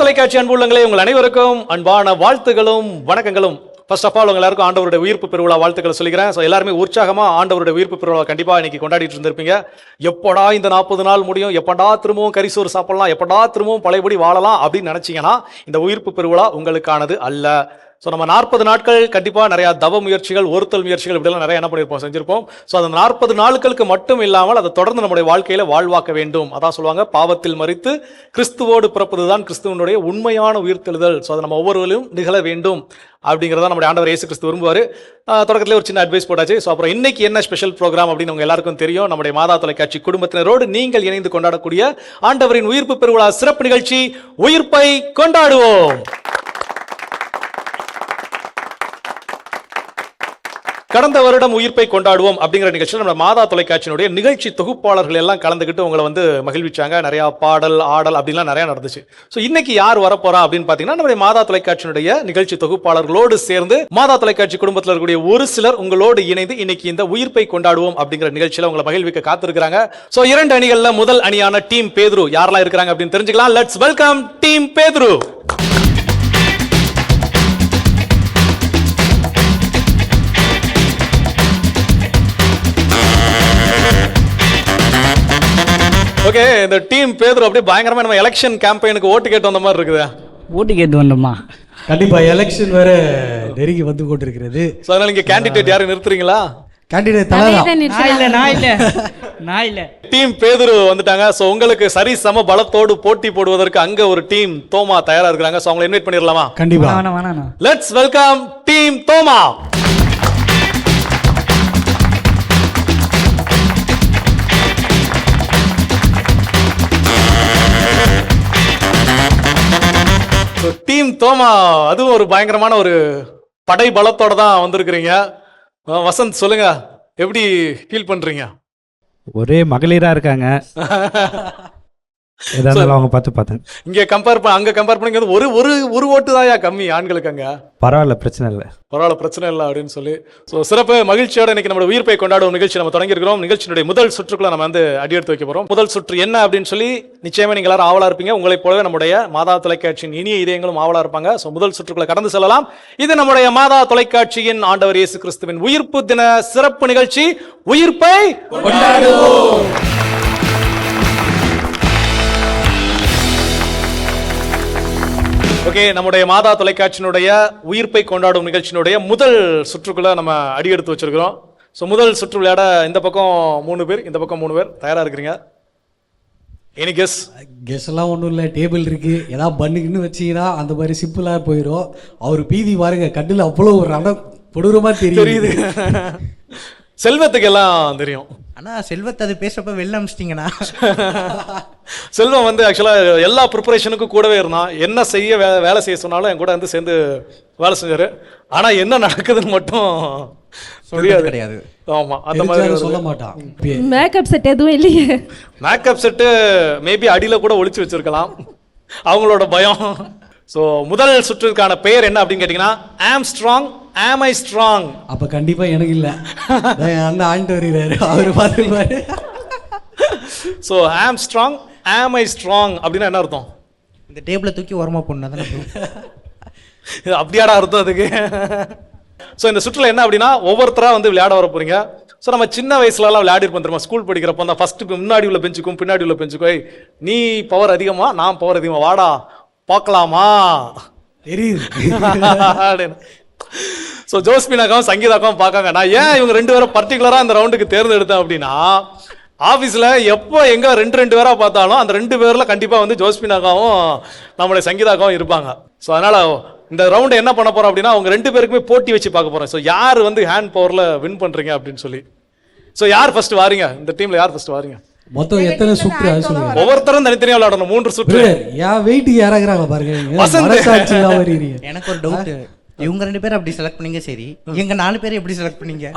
தொலைக்காட்சி அன்பு உள்ளங்களே, உங்கள் அனைவருக்கும் அன்பான வாழ்த்துகளும் வணக்கங்களும். ஃபர்ஸ்ட் ஆஃப் ஆல் உங்க எல்லாருக்கும் ஆண்டவருடைய உயிர்ப்பு பெருவிழா வாழ்த்துக்களை சொல்லிக்கிறேன். ஸோ எல்லாருமே உற்சாகமா ஆண்டவருடைய உயிர்ப்பு பெருவிழா கண்டிப்பா இன்னைக்கு கொண்டாடிட்டு இருந்திருப்பீங்க. எப்படா இந்த 40 நாள் முடியும், எப்படா திரும்பவும் கரிசோறு சாப்பிடலாம், எப்படா திரும்பவும் பழையபடி வாழலாம் அப்படின்னு நினைச்சீங்கன்னா இந்த உயிர்ப்பு பெருவிழா உங்களுக்கானது அல்ல. ஸோ நம்ம 40 நாட்கள் கண்டிப்பாக நிறையா தவ முயற்சிகள், ஒருத்தல் முயற்சிகள் இப்படிலாம் நிறைய என்ன பண்ணியிருப்போம், செஞ்சிருப்போம். ஸோ அந்த 40 நாட்களுக்கு மட்டும் இல்லாமல் அதை தொடர்ந்து நம்முடைய வாழ்க்கையில் வாழ்வாக்க வேண்டும். அதான் சொல்லுவாங்க, பாவத்தில் மரித்து கிறிஸ்துவோடு பிறப்பது தான் கிறிஸ்துவனுடைய உண்மையான உயிர்த்தெழுதல். ஸோ அதை நம்ம ஒவ்வொருவரும் நிகழ வேண்டும் அப்படிங்கிறத நம்முடைய ஆண்டவர் இயேசு கிறிஸ்து விரும்புவார். தொடக்கத்திலே ஒரு சின்ன அட்வைஸ் போட்டாச்சு. ஸோ அப்புறம் இன்னைக்கு என்ன ஸ்பெஷல் ப்ரோக்ராம் அப்படின்னு உங்க எல்லாருக்கும் தெரியும். நம்முடைய மாதா தொலைக்காட்சி குடும்பத்தினரோடு நீங்கள் இணைந்து கொண்டாடக்கூடிய ஆண்டவரின் உயிர்ப்பு பெருவிழா சிறப்பு நிகழ்ச்சி உயிர்ப்பை கொண்டாடுவோம். கடந்த வருடம் உயிர்ப்பை கொண்டாடுவோம் அப்படிங்கிற நிகழ்ச்சியில் நம்ம மாதா தொலைக்காட்சியினுடைய நிகழ்ச்சி தொகுப்பாளர்கள் எல்லாம் கலந்துக்கிட்டு உங்களை வந்து மகிழ்விச்சாங்க. நிறையா பாடல், ஆடல் அப்படின்லாம் நிறையா நடந்துச்சு. ஸோ இன்னைக்கு யார் வரப்போறா அப்படின்னு பார்த்தீங்கன்னா, நம்முடைய மாதா தொலைக்காட்சியினுடைய நிகழ்ச்சி தொகுப்பாளர்களோடு சேர்ந்து மாதா தொலைக்காட்சி குடும்பத்தில் இருக்கக்கூடிய ஒரு சிலர் உங்களோடு இணைந்து இன்னைக்கு இந்த உயிர்ப்பை கொண்டாடுவோம் அப்படிங்கிற நிகழ்ச்சியில் உங்களை மகிழ்விக்க காத்திருக்கிறாங்க. ஸோ 2 அணிகளில் முதல் அணியான டீம் பேதுரு யாரெல்லாம் இருக்கிறாங்க அப்படின்னு தெரிஞ்சுக்கலாம். லெட்ஸ் வெல்கம் டீம் பேதுரு. ஓகே, இந்த டீம் பேதுரு அப்படியே பயங்கரமா நம்ம எலெக்ஷன் கேம்பெயினுக்கு ஓட்டு கேட்டு வந்த மாதிரி இருக்குது. ஓட்டு கேட்டு வந்தோமா? கண்டிப்பா எலெக்ஷன் வேற நெருங்கி வந்து கொண்டிருக்கிறது. சோ அதனால நீங்க கேண்டிடேட் யாரும் நிறுத்துறீங்களா? கேண்டிடேட் நான் இல்ல. டீம் பேதுரு வந்துட்டாங்க. சோ உங்களுக்கு சரி சம பலத்தோடு போட்டி போடுவதற்கு அங்க ஒரு டீம் தோமா தயாரா இருக்காங்க. சோ அவங்களை இன்வைட் பண்ணிரலாமா? கண்டிப்பா. Let's welcome team Thoma. Team Thoma அதுவும் ஒரு பயங்கரமான ஒரு படை பலத்தோட தான் வந்திருக்கிறீங்க. வசந்த் சொல்லுங்க, எப்படி ஃபீல் பண்றீங்க? ஒரே மகளிரா இருக்காங்க. ஏதாவது அவங்க பார்த்து இங்க கம்பேர் அங்க கம்பேர் பண்ணி ஒரு ஓட்டு தான் கம்மி ஆண்களுக்கு. அங்க பரவாயில்ல, பிரச்சனை இல்லை அப்படின்னு சொல்லி சிறப்பு மகிழ்ச்சியோட இன்னைக்கு நம்ம உயிர்ப்பை கொண்டாடும் நிகழ்ச்சி நம்ம தொடங்கி இருக்கிறோம். நிகழ்ச்சியினுடைய முதல் சுற்றுக்குள்ள நம்ம வந்து அடியெடுத்து வைக்க போறோம். முதல் சுற்று என்ன அப்படின்னு சொல்லி நிச்சயமா நீங்க எல்லாரும் ஆவலா இருப்பீங்க. உங்களை போலவே நம்முடைய மாதா தொலைக்காட்சியின் இனிய இதயங்களும் ஆவலா இருப்பாங்க. முதல் சுற்றுக்குள்ள கடந்து செல்லலாம். இது நம்முடைய மாதா தொலைக்காட்சியின் ஆண்டவர் இயேசு கிறிஸ்துவின் உயிர்ப்பு தின சிறப்பு நிகழ்ச்சி உயிர்ப்பை கொண்டாடுவோம். ஓகே, நம்முடைய மாதா தொலைக்காட்சியினுடைய உயிர்ப்பை கொண்டாடும் நிகழ்ச்சியினுடைய முதல் சுற்றுக்குள்ள நம்ம அடி எடுத்து வச்சிருக்கிறோம். ஸோ முதல் சுற்று விளையாட இந்த பக்கம் 3 பேர், இந்த பக்கம் 3 பேர் தயாரா இருக்கிறீங்க. எனி கெஸ் எல்லாம் ஒன்றும் இல்லை. டேபிள் இருக்கு, ஏதாவது பண்ணுக்குன்னு வச்சீங்கன்னா அந்த மாதிரி சிம்பிளாக போயிடும். அவர் பீதி பாருங்க, கண்ணில் அவ்வளோ ஒரு அடம் பொடுறமா தெரியுது. செல்வத்துக்கு எல்லாம் தெரியும். ஆனா செல்வத்தை அது பேசுறப்ப வெளில அமிச்சிட்டீங்கன்னா. செல்வம் வந்து ஆக்சுவலா எல்லா ப்ரிப்பரேஷனுக்கும் கூடவே இருந்தான். என்ன செய்ய வேலை செய்ய சொன்னாலும் என் கூட வந்து சேர்ந்து வேலை செஞ்சாரு. ஆனா என்ன நடக்குதுன்னு மட்டும் கிடையாது. ஆமா, அந்த மாதிரி சொல்ல மாட்டான். மேக்கப் செட் எதுவும் இல்லையே. மேக்கப் செட்டு மேபி அடியில கூட ஒளிச்சு வச்சிருக்கலாம், அவங்களோட பயம். ஸோ முதல் சுற்றுக்கான பெயர் என்ன அப்படின்னு கேட்டீங்கன்னா, ஆம் ஸ்ட்ராங், ஆம் ஐ ஸ்ட்ராங். அப்ப கண்டிப்பா எனக்கு இல்ல, அந்த ஆண்டு வருகிறாரு, அவரு பார்த்துருப்பாரு. ஸோ ஆம் ஸ்ட்ராங், ஆம் ஐ ஸ்ட்ராங் அப்படின்னா என்ன அர்த்தம்? இந்த டேபிளை தூக்கி ஓரமா போடணும். அப்படியாடா அர்த்தம் அதுக்கு? ஸோ இந்த சுற்றுல என்ன அப்படின்னா, ஒவ்வொருத்தரா வந்து விளையாட வர போறீங்க. ஸோ நம்ம சின்ன வயசுலலாம் விளையாடிருப்போம் தெரியுமா? ஸ்கூல் படிக்கிறப்போ அந்த ஃபர்ஸ்ட் முன்னாடி உள்ள பெஞ்சுக்கும் பின்னாடி உள்ள பெஞ்சுக்கும், நீ பவர் அதிகமா நான் பவர் அதிகமா, வாடா பார்க்கலாமா தெரியுது. ஸோ ஜோஸ்பினாக்காவும் சங்கீதாக்காவும் பார்க்காங்க. நான் ஏன் இவங்க 2 பேரும் பர்டிகுலராக அந்த ரவுண்டுக்கு தேர்ந்தெடுத்தேன் அப்படின்னா, ஆஃபீஸில் எப்போ எங்கே 2 பேராக பார்த்தாலும் அந்த 2 பேரில் கண்டிப்பாக வந்து ஜோஸ்பினாக்காவும் நம்மளுடைய சங்கீதாக்காவும் இருப்பாங்க. ஸோ அதனால் இந்த ரவுண்டை என்ன பண்ண போகிறோம் அப்படின்னா, அவங்க 2 பேருக்குமே போட்டி வச்சு பார்க்க போகிறோம். ஸோ யார் வந்து ஹேண்ட் பவரில் வின் பண்ணுறீங்க அப்படின்னு சொல்லி. ஸோ யார் ஃபர்ஸ்ட் வாரீங்க? இந்த டீமில் யார் ஃபர்ஸ்ட் வாரீங்க? மொத்தம் எத்தனை சுற்று அது சொல்லுங்க. ஒவ்வொருத்தரும் தனித்தனியா விளையாடணும். 3 சுற்று. யா வெயிட் இறங்குறாங்க பாருங்க. எனக்கு ஒரு டவுட், இவங்க 2 பேரும் அப்படி செலக்ட் பண்ணீங்க, சரி எங்க 4 பேரை எப்படி செலக்ட் பண்ணீங்க?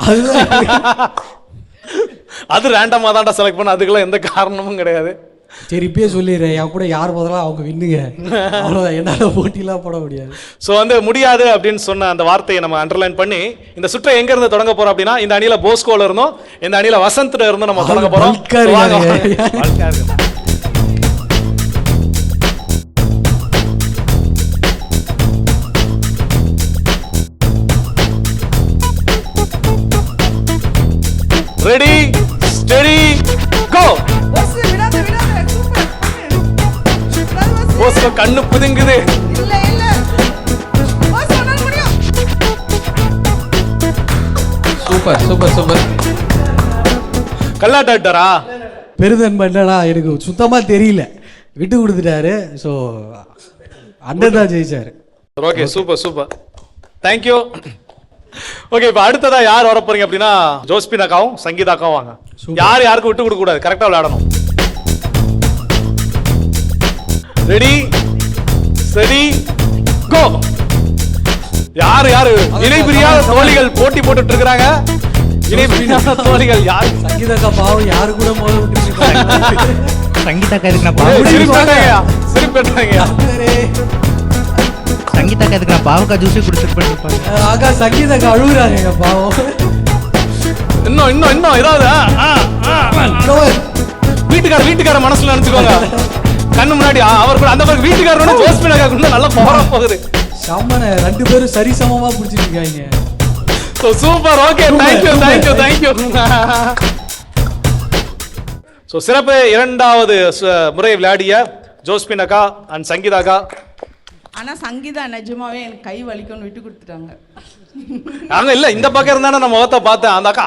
அது ரேண்டமா தான்டா செலக்ட் பண்ண, அதுக்கெல்லாம் எந்த காரணமும் கிடையாது. சரி இப்பயே சொல்லிடுறேன், என் கூட யார் முதல்ல அவங்க வின்னுங்க, அவ்வளோதான். என்னால் போட்டிலாம் போட முடியாது. ஸோ வந்து முடியாது அப்படின்னு சொன்ன அந்த வார்த்தையை நம்ம அண்டர்லைன் பண்ணி இந்த சுற்றை எங்க இருந்து தொடங்க போறோம் அப்படின்னா, இந்த அணியில போஸ்கோல இருந்தோம், இந்த அணியில வசந்த்ல இருந்தும் நம்ம தொடங்க போறோம். Ready steady go. boss விடாத சூப்பர் பண்ணு போஸ் கண்ணு புதுங்குது. இல்ல boss பண்ண முடியும். சூப்பர் கல்லாட்டாரா? பெருந்தன்மை என்னடா எனக்கு சுத்தமா தெரியல, விட்டு கொடுத்துட்டாரு. ஸோ அண்ணன் தான் ஜெயிச்சாரு. Okay super thank you. ஓகே இப்போ அடுத்ததா யார் வர போறீங்க அப்படின்னா ஜோஸ்பினாக்காவும் சங்கீதாக்காவும் வாங்க. யாருக்கும் விட்டு கொடுக்க கூடாது, கரெக்டா விளையாடணும். Ready steady go. யாரு இணைபிரியாத தோழிகள் போட்டி போட்டுட்டு இருக்காங்க. இணைபிரியாத தோழிகள் யாரு? சங்கீதாக்கா பாவம் யாரு கூட மோத விட்டு சங்கீதாக்கா எதுக்கு நான் பாவம் சிரிப்பேட்டாங்க. சங்கீதாக்கா எதுக்கு நான் பாவக்கா ஜூஸே குடிச்சிருப்பேன். ஆகா சங்கீதாக்கா அழுகுறாங்க பாவம். இன்னும் ஏதாவது வீட்டுக்கார மனசுல நினைச்சுக்கோங்க. கண்ணு முன்னாடி அவர் கூட அந்த மாதிரி வீட்டுக்காரோட ஜோஸ்பினாக்கா கூட நல்லா போற போகுது. சம்மன 2 பேரும் சரிசமமா பிடிச்சிட்டு இருக்காங்க. சூப்பர். Okay thank you. ஸோ சிறப்பு. இரண்டாவது முறை விளையாடிய ஜோஸ்பினாக்கா அண்ட் சங்கீதாக்கா. ஆனா சங்கீதா நிஜமாவே எனக்கு கை வலிக்கும்னு விட்டு கொடுத்துட்டாங்க. நாங்க இல்ல இந்த பக்கம் இருந்தானே நம்ம முகத்தை பார்த்தேன். அந்த அக்கா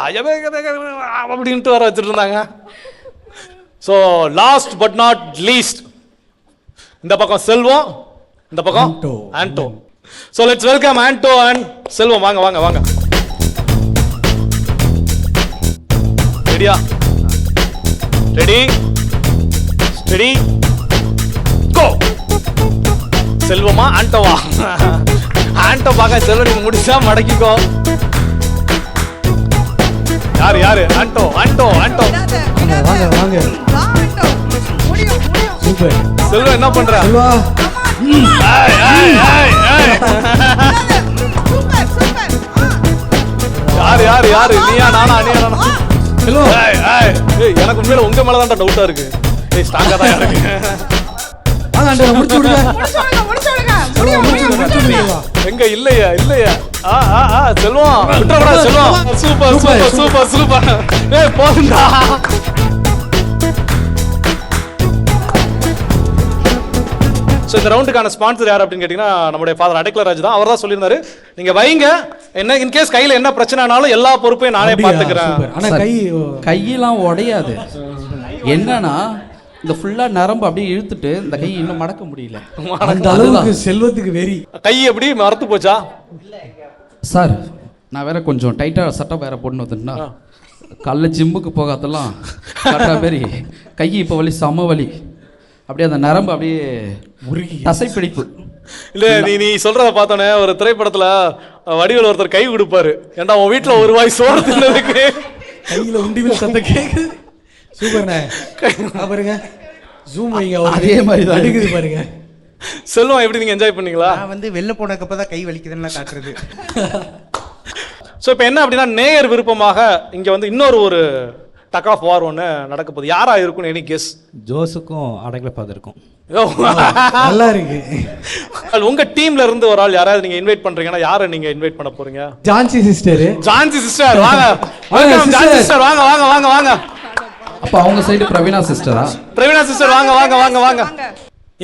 அப்படின்ட்டு வர வச்சுட்டு இருந்தாங்க. So last but not least இந்த பக்கம் செல்வம், இந்த பக்கம் Anto. So let's welcome Anto and Selvam. வாங்க. ரெடியா? ரெடி ஸ்டெடி கோ. செல்வமா ஆண்டோவா? ஆண்டோ பார்க்க செல்வம் நீங்க முடிச்சா மடக்கிக்கோ. யாரு? ஆண்டோ. விடாத. வாங்க. வா ஆண்டோ. முடியும். சூப்பர். செல்வம் என்ன பண்ற? செல்வா சூப்பர். யாரு? நீயா நானா? செல்வா எனக்கு உண்மையில உங்க மேலதான் டவுட்டா இருக்கு. ஸ்ட்ராங்கா தான் இருக்கு. வாங்க ஆண்டோ முடிச்சு விடுங்க. முடிச்சு விடுங்க. முடியும். எங்க இல்லையா? செல்வம் விட்டுறக்கூடாது. செல்வம் சூப்பர். போதுண்டா. ஸோ இந்த ரவுண்டுக்கான ஸ்பான்சர் யார் அப்படின்னு கேட்டீங்கன்னா நம்முடைய ஃபாதர் அடைக்கலராஜ் தான். அவர் தான் சொல்லியிருந்தாரு நீங்க வைங்க, என்ன இன்கேஸ் கையில என்ன பிரச்சனைனாலும் எல்லா பொறுப்பையும் நானே பார்த்துக்கிறேன். ஆனா கையெல்லாம் உடையாது. என்னன்னா இந்த ஃபுல்லா நரம்பு அப்படியே இழுத்துட்டு இந்த கை இன்னும் மடக்க முடியல. அந்த அளவுக்கு செல்வத்துக்கு வெறி. கை எப்படி மறத்து போச்சா? சார் நான் வேற கொஞ்சம் டைட்டா சட்டை வேற போடணும் வந்துன்னா காலைல ஜிம்முக்கு போகாதெல்லாம் கரெக்டா மாரி கை இப்போ வலி சம வலி. அப்படியே அந்த நரம்பு அப்படியே தசைப்பிடிப்பு. இல்ல நீ சொல்றத பார்த்தோன்னே ஒரு திரைப்படத்துல வடிவேல் ஒருத்தர் கை கொடுப்பாரு. ஏன்டா உன் வீட்டுல ஒரு வாய் சோறு தின்னதுக்கு கையில உண்டிவில் சத்தம் கேக்குது. சூப்பர்ண்ணே. பாருங்க ஜூம் வைங்க. அதே மாதிரி தான் அடிக்குது பாருங்க. செல்வம் எப்படி நீங்க என்ஜாய் பண்ணீங்களா? நான் வெளில போனக்கப்பதான் கை வலிக்குதுன்னு காட்டுறது. ஸோ இப்போ என்ன அப்படின்னா நேயர் விருப்பமாக இங்க இன்னொரு டக் ஆஃப் வார் ஒன்று நடக்க போகுது. யாரா இருக்கும்னு எனி கெஸ்? ஜோஸுக்கும் அடைக்கல பார்த்துருக்கோம். நல்லா இருக்கு. உங்க டீம்ல இருந்து ஒரு ஆள் யாராவது நீங்க இன்வைட் பண்றீங்கன்னா யாரை நீங்க இன்வைட் பண்ண போறீங்க? ஜான்சி சிஸ்டர். வாங்க. ஜான்சி சிஸ்டர் வாங்க. அப்ப அவங்க சைடு பிரவீனா சிஸ்டரா? பிரவீனா சிஸ்டர் வாங்க.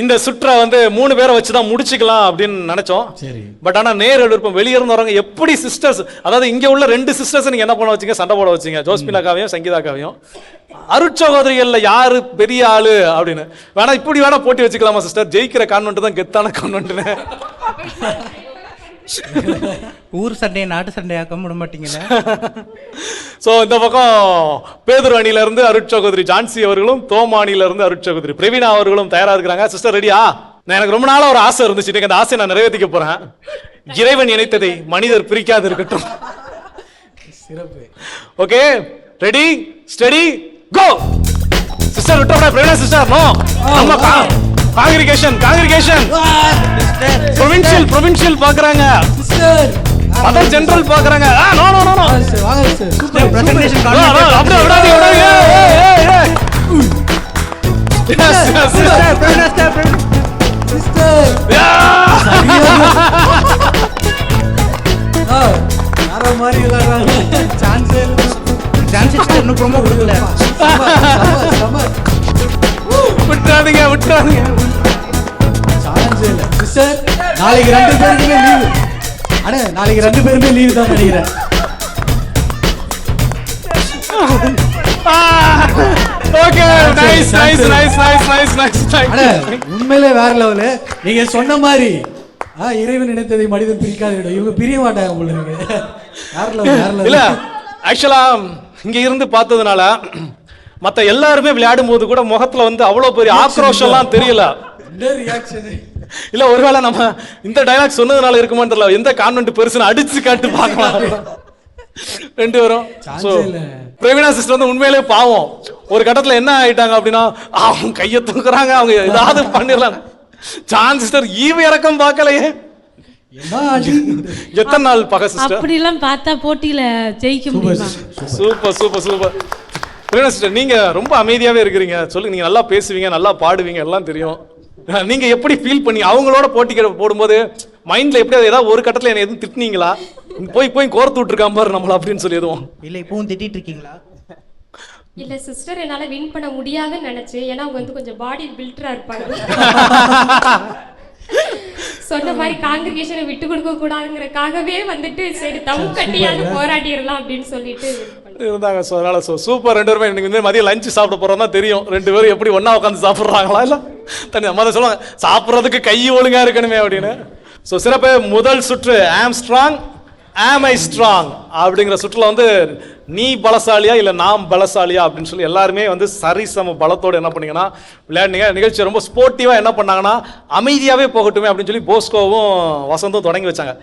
இந்த சுற்றை 3 பேரை வச்சுதான் முடிச்சுக்கலாம் அப்படின்னு நினைச்சோம். சரி. பட் ஆனா நேரில் விருப்பம் வெளியே இருந்து வரவங்க எப்படி சிஸ்டர்ஸ், அதாவது இங்க உள்ள 2 சிஸ்டர்ஸ் நீங்க என்ன பண்ண வச்சீங்க? சண்டை போட வச்சீங்க. ஜோஸ்பினாக்காவையும் சங்கீதாக்காவையும். அருட்சகோதரிகள்ல யாரு பெரிய ஆளு அப்படின்னு வேணா இப்படி வேணா போட்டி வச்சுக்கலாமா சிஸ்டர்? ஜெயிக்கிற கான்வென்ட் தான் கெத்தான கான்வென்ட்னு. ஊர் சண்டையை நாட்டு சண்டையாக்க விட மாட்டீங்களா? ஸோ இந்த பக்கம் பேதுரு அணியில இருந்து அருட்சகோதரி ஜான்சி அவர்களும், தோமானில இருந்து அருட்சகோதரி பிரவீனா அவர்களும் தயாரா இருக்கிறாங்க. சிஸ்டர் ரெடியா? நான் எனக்கு ரொம்ப நாளா ஒரு ஆசை இருந்துச்சு. அந்த ஆசையை நான் நிறைவேற்றிக்க போறேன். இறைவன் இணைத்ததை மனிதர் பிரிக்காது இருக்கட்டும். சிறப்பு. Okay ready steady go. Sister விட்டோம்னா பிரவீனா சிஸ்டர் நோ. நம்ம காங்கிரிகேஷன் ப்ரொவின்ஷியல் பாக்குறாங்க. சிஸ்டர் மதர் ஜெனரல் பாக்குறாங்க. நோ வாங்க சார். சூப்பர் பிரசன்டேஷன் அப்படியே விடாதீங்க. சிஸ்டர் யாரோ மாதிரி விளையாடுறாங்க. சான்ஸே இல்லை. ஜான்சி சிஸ்டர் நாளைக்கு 2 பேருக்குமே லீவு. அண்ணே நாளைக்கு 2 பேருமே லீவு தான் நினைக்கிறேன். Okay nice nice nice nice nice nice அண்ணே உண்மையிலே வேற லெவலு. நீங்க சொன்ன மாதிரி இறைவன் நினைத்ததை மனிதன் பிரிக்காது விடும். இவங்க பிரிய மாட்டாங்க உங்களுக்கு. வேற லெவல் வேற லெவல். இல்ல ஆக்சுவலா இங்க இருந்து பார்த்ததுனால மத்த எல்லாருமே விளையாடும் போது கூட முகத்துல வந்து அவ்வளவு பெரிய ஆக்ரோஷம்லாம் தெரியல. இந்த ரியாக்ஷன் இல்ல ஒருவேளை நம்ம இந்த டைலாக் சொன்னதுனால இருக்குமான்னு தெரியல. எந்த கான்வென்ட் பெருசுன்னு அடிச்சு காட்டு பார்க்கலாம் 2 பேரும். So, பிரவீனா சிஸ்டர் வந்து உண்மையிலே பாவம். ஒரு கட்டத்துல என்ன ஆயிட்டாங்க அப்படின்னா அவங்க கையை தூக்குறாங்க, அவங்க ஏதாவது பண்ணிடலாம். ஜான் சிஸ்டர் ஈவு இறக்கம் பார்க்கலையே. எத்தனை நாள் பகை சிஸ்டர்? அப்படி எல்லாம் பார்த்தா போட்டியில ஜெயிக்க முடியுமா? Super super super. Praveena sister நீங்க ரொம்ப அமைதியாவே இருக்கிறீங்க. சொல்லுங்க, நீங்க நல்லா பேசுவீங்க, நல்லா பாடுவீங்க, எல்லாம் தெரியும். நீங்க எப்படி ஃபீல் பண்ணி அவங்களோட போட்டி போடும்போது மைண்ட்ல எப்படி ஏதாவது ஒரு கட்டத்துல என்ன எதுவும் திட்டினீங்களா? போய் கோர்த்து விட்டுருக்காம பாரு நம்மள அப்படின்னு சொல்லி எதுவும்? இல்ல இப்பவும் திட்டிட்டு இருக்கீங்களா? இல்ல சிஸ்டர், என்னால வின் பண்ண முடியாதுன்னு நினைச்சேன். ஏன்னா அவங்க வந்து கொஞ்சம் பாடி பில்டரா இருப்பாங்க. சொன்ன மாதிரி காங்கிரிகேஷனை விட்டு கொடுக்க கூடாதுங்கிறதுக்காகவே வந்துட்டு சரி தம் கட்டியாவது போராடிடலாம் அப்படின்னு சொல்லிட்டு இருந்தாங்க. ஸோ அதனால சூப்பர். 2 பேருமே இன்னைக்கு வந்து மதியம் லஞ்ச் சாப்பிட போறோம் தான் தெரியும். 2 பேரும் எப்படி ஒண்ணா உட்காந்து சாப்பிட்றாங்களா இல்ல தனி அம்மா சொல்லுவாங்க சாப்பிட்றதுக்கு கை ஒழுங்கா இருக்கணுமே அப்படின்னு. ஸோ சிறப்பு. முதல் சுற்று ஆம் ஸ்ட்ராங் ஆம் ஐ ஸ்ட்ராங் அப்படிங்கிற சுற்றுல வந்து நீ பலசாலியா இல்ல நாம் பலசாலியா அப்படின்னு சொல்லி எல்லாருமே வந்து சரிசம பலத்தோடு என்ன பண்ணீங்கன்னா விளையாடுங்க. நிகழ்ச்சி ரொம்ப ஸ்போர்ட்டிவா என்ன பண்ணாங்கன்னா அமைதியாவே போகட்டுமே அப்படின்னு சொல்லி போஸ்கோவும் வசந்தும் தொடங்கி வச்சாங்க.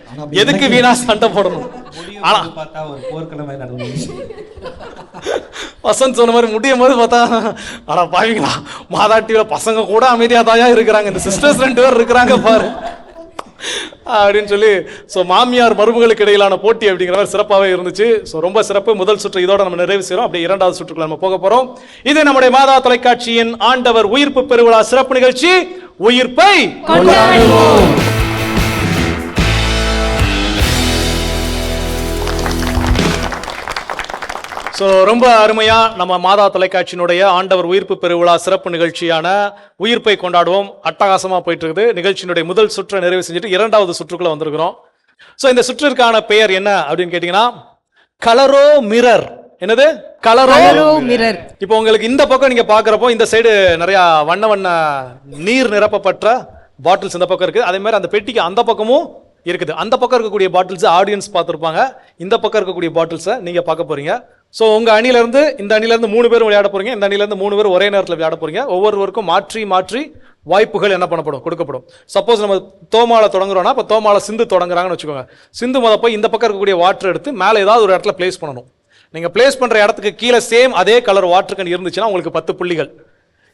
எதுக்கு வீணா சண்டை போடணும்? ஆனா பார்த்தா ஒரு போர்க்களமே நடந்துச்சு. வசந்த் சொன்ன மாதிரி முடியும் போது பார்த்தா ஆனா பாவீங்களா மாதா டிவில பசங்க கூட அமைதியா தாயா இருக்கிறாங்க, இந்த சிஸ்டர்ஸ் 2 பேர் இருக்கிறாங்க பாரு அப்படின்னு சொல்லி. ஸோ மாமியார் மருமகளுக்கு இடையிலான போட்டி அப்படிங்கிற மாதிரி சிறப்பாகவே இருந்துச்சு. ஸோ ரொம்ப சிறப்பு. முதல் சுற்று இதோட நம்ம நிறைவு செய்யறோம். அப்படியே 2வது சுற்றுக்குள்ள நம்ம போக போறோம். இது நம்முடைய மாதா தொலைக்காட்சியின் ஆண்டவர் உயிர்ப்பு பெருவிழா சிறப்பு நிகழ்ச்சி உயிர்ப்பை கொண்டாடுவோம். ஸோ ரொம்ப அருமையா நம்ம மாதா தொலைக்காட்சியினுடைய ஆண்டவர் உயிர்ப்பு பெருவிழா சிறப்பு நிகழ்ச்சியான உயிர்ப்பை கொண்டாடுவோம் அட்டகாசமா போயிட்டு இருக்குது. நிகழ்ச்சியினுடைய முதல் சுற்றை நிறைவு செஞ்சுட்டு 2வது சுற்றுக்குள்ள வந்திருக்கிறோம். ஸோ இந்த சுற்றிற்கான பெயர் என்ன அப்படின்னு கேட்டீங்கன்னா கலரோ மிரர். என்னது? கலரோ மிரர். இப்போ உங்களுக்கு இந்த பக்கம் நீங்க பாக்குறப்போ இந்த சைடு நிறைய வண்ண வண்ண நீர் நிரப்பப்பட்ட பாட்டில்ஸ் இந்த பக்கம் இருக்கு. அதே மாதிரி அந்த பெட்டிக்கு அந்த பக்கமும் இருக்குது. அந்த பக்கம் இருக்கக்கூடிய பாட்டில்ஸ் ஆடியன்ஸ் பார்த்துருப்பாங்க, இந்த பக்கம் இருக்கக்கூடிய பாட்டில்ஸை நீங்க பார்க்க போறீங்க. ஸோ உங்க அணியிலிருந்து இந்த அணியிலிருந்து 3 பேரும் விளையாட போறீங்க, இந்த அணியிலிருந்து 3 பேர் ஒரே நேரத்தில் விளையாட போறீங்க. ஒவ்வொருவருக்கும் மாற்றி மாற்றி வாய்ப்புகள் என்ன பண்ணப்படும், கொடுக்கப்படும். சப்போஸ் நம்ம தோமால தொடங்குறோம்னா இப்போ தோமால சிந்து தொடங்குறாங்கன்னு வச்சுக்கோங்க. சிந்து முத போய் இந்த பக்கம் இருக்கக்கூடிய வாட்டர் எடுத்து மேலே ஏதாவது ஒரு இடத்துல பிளேஸ் பண்ணணும். நீங்க பிளேஸ் பண்ற இடத்துக்கு கீழே சேம் அதே கலர் வாட்டர் கேன் இருந்துச்சுன்னா உங்களுக்கு 10 புள்ளிகள்.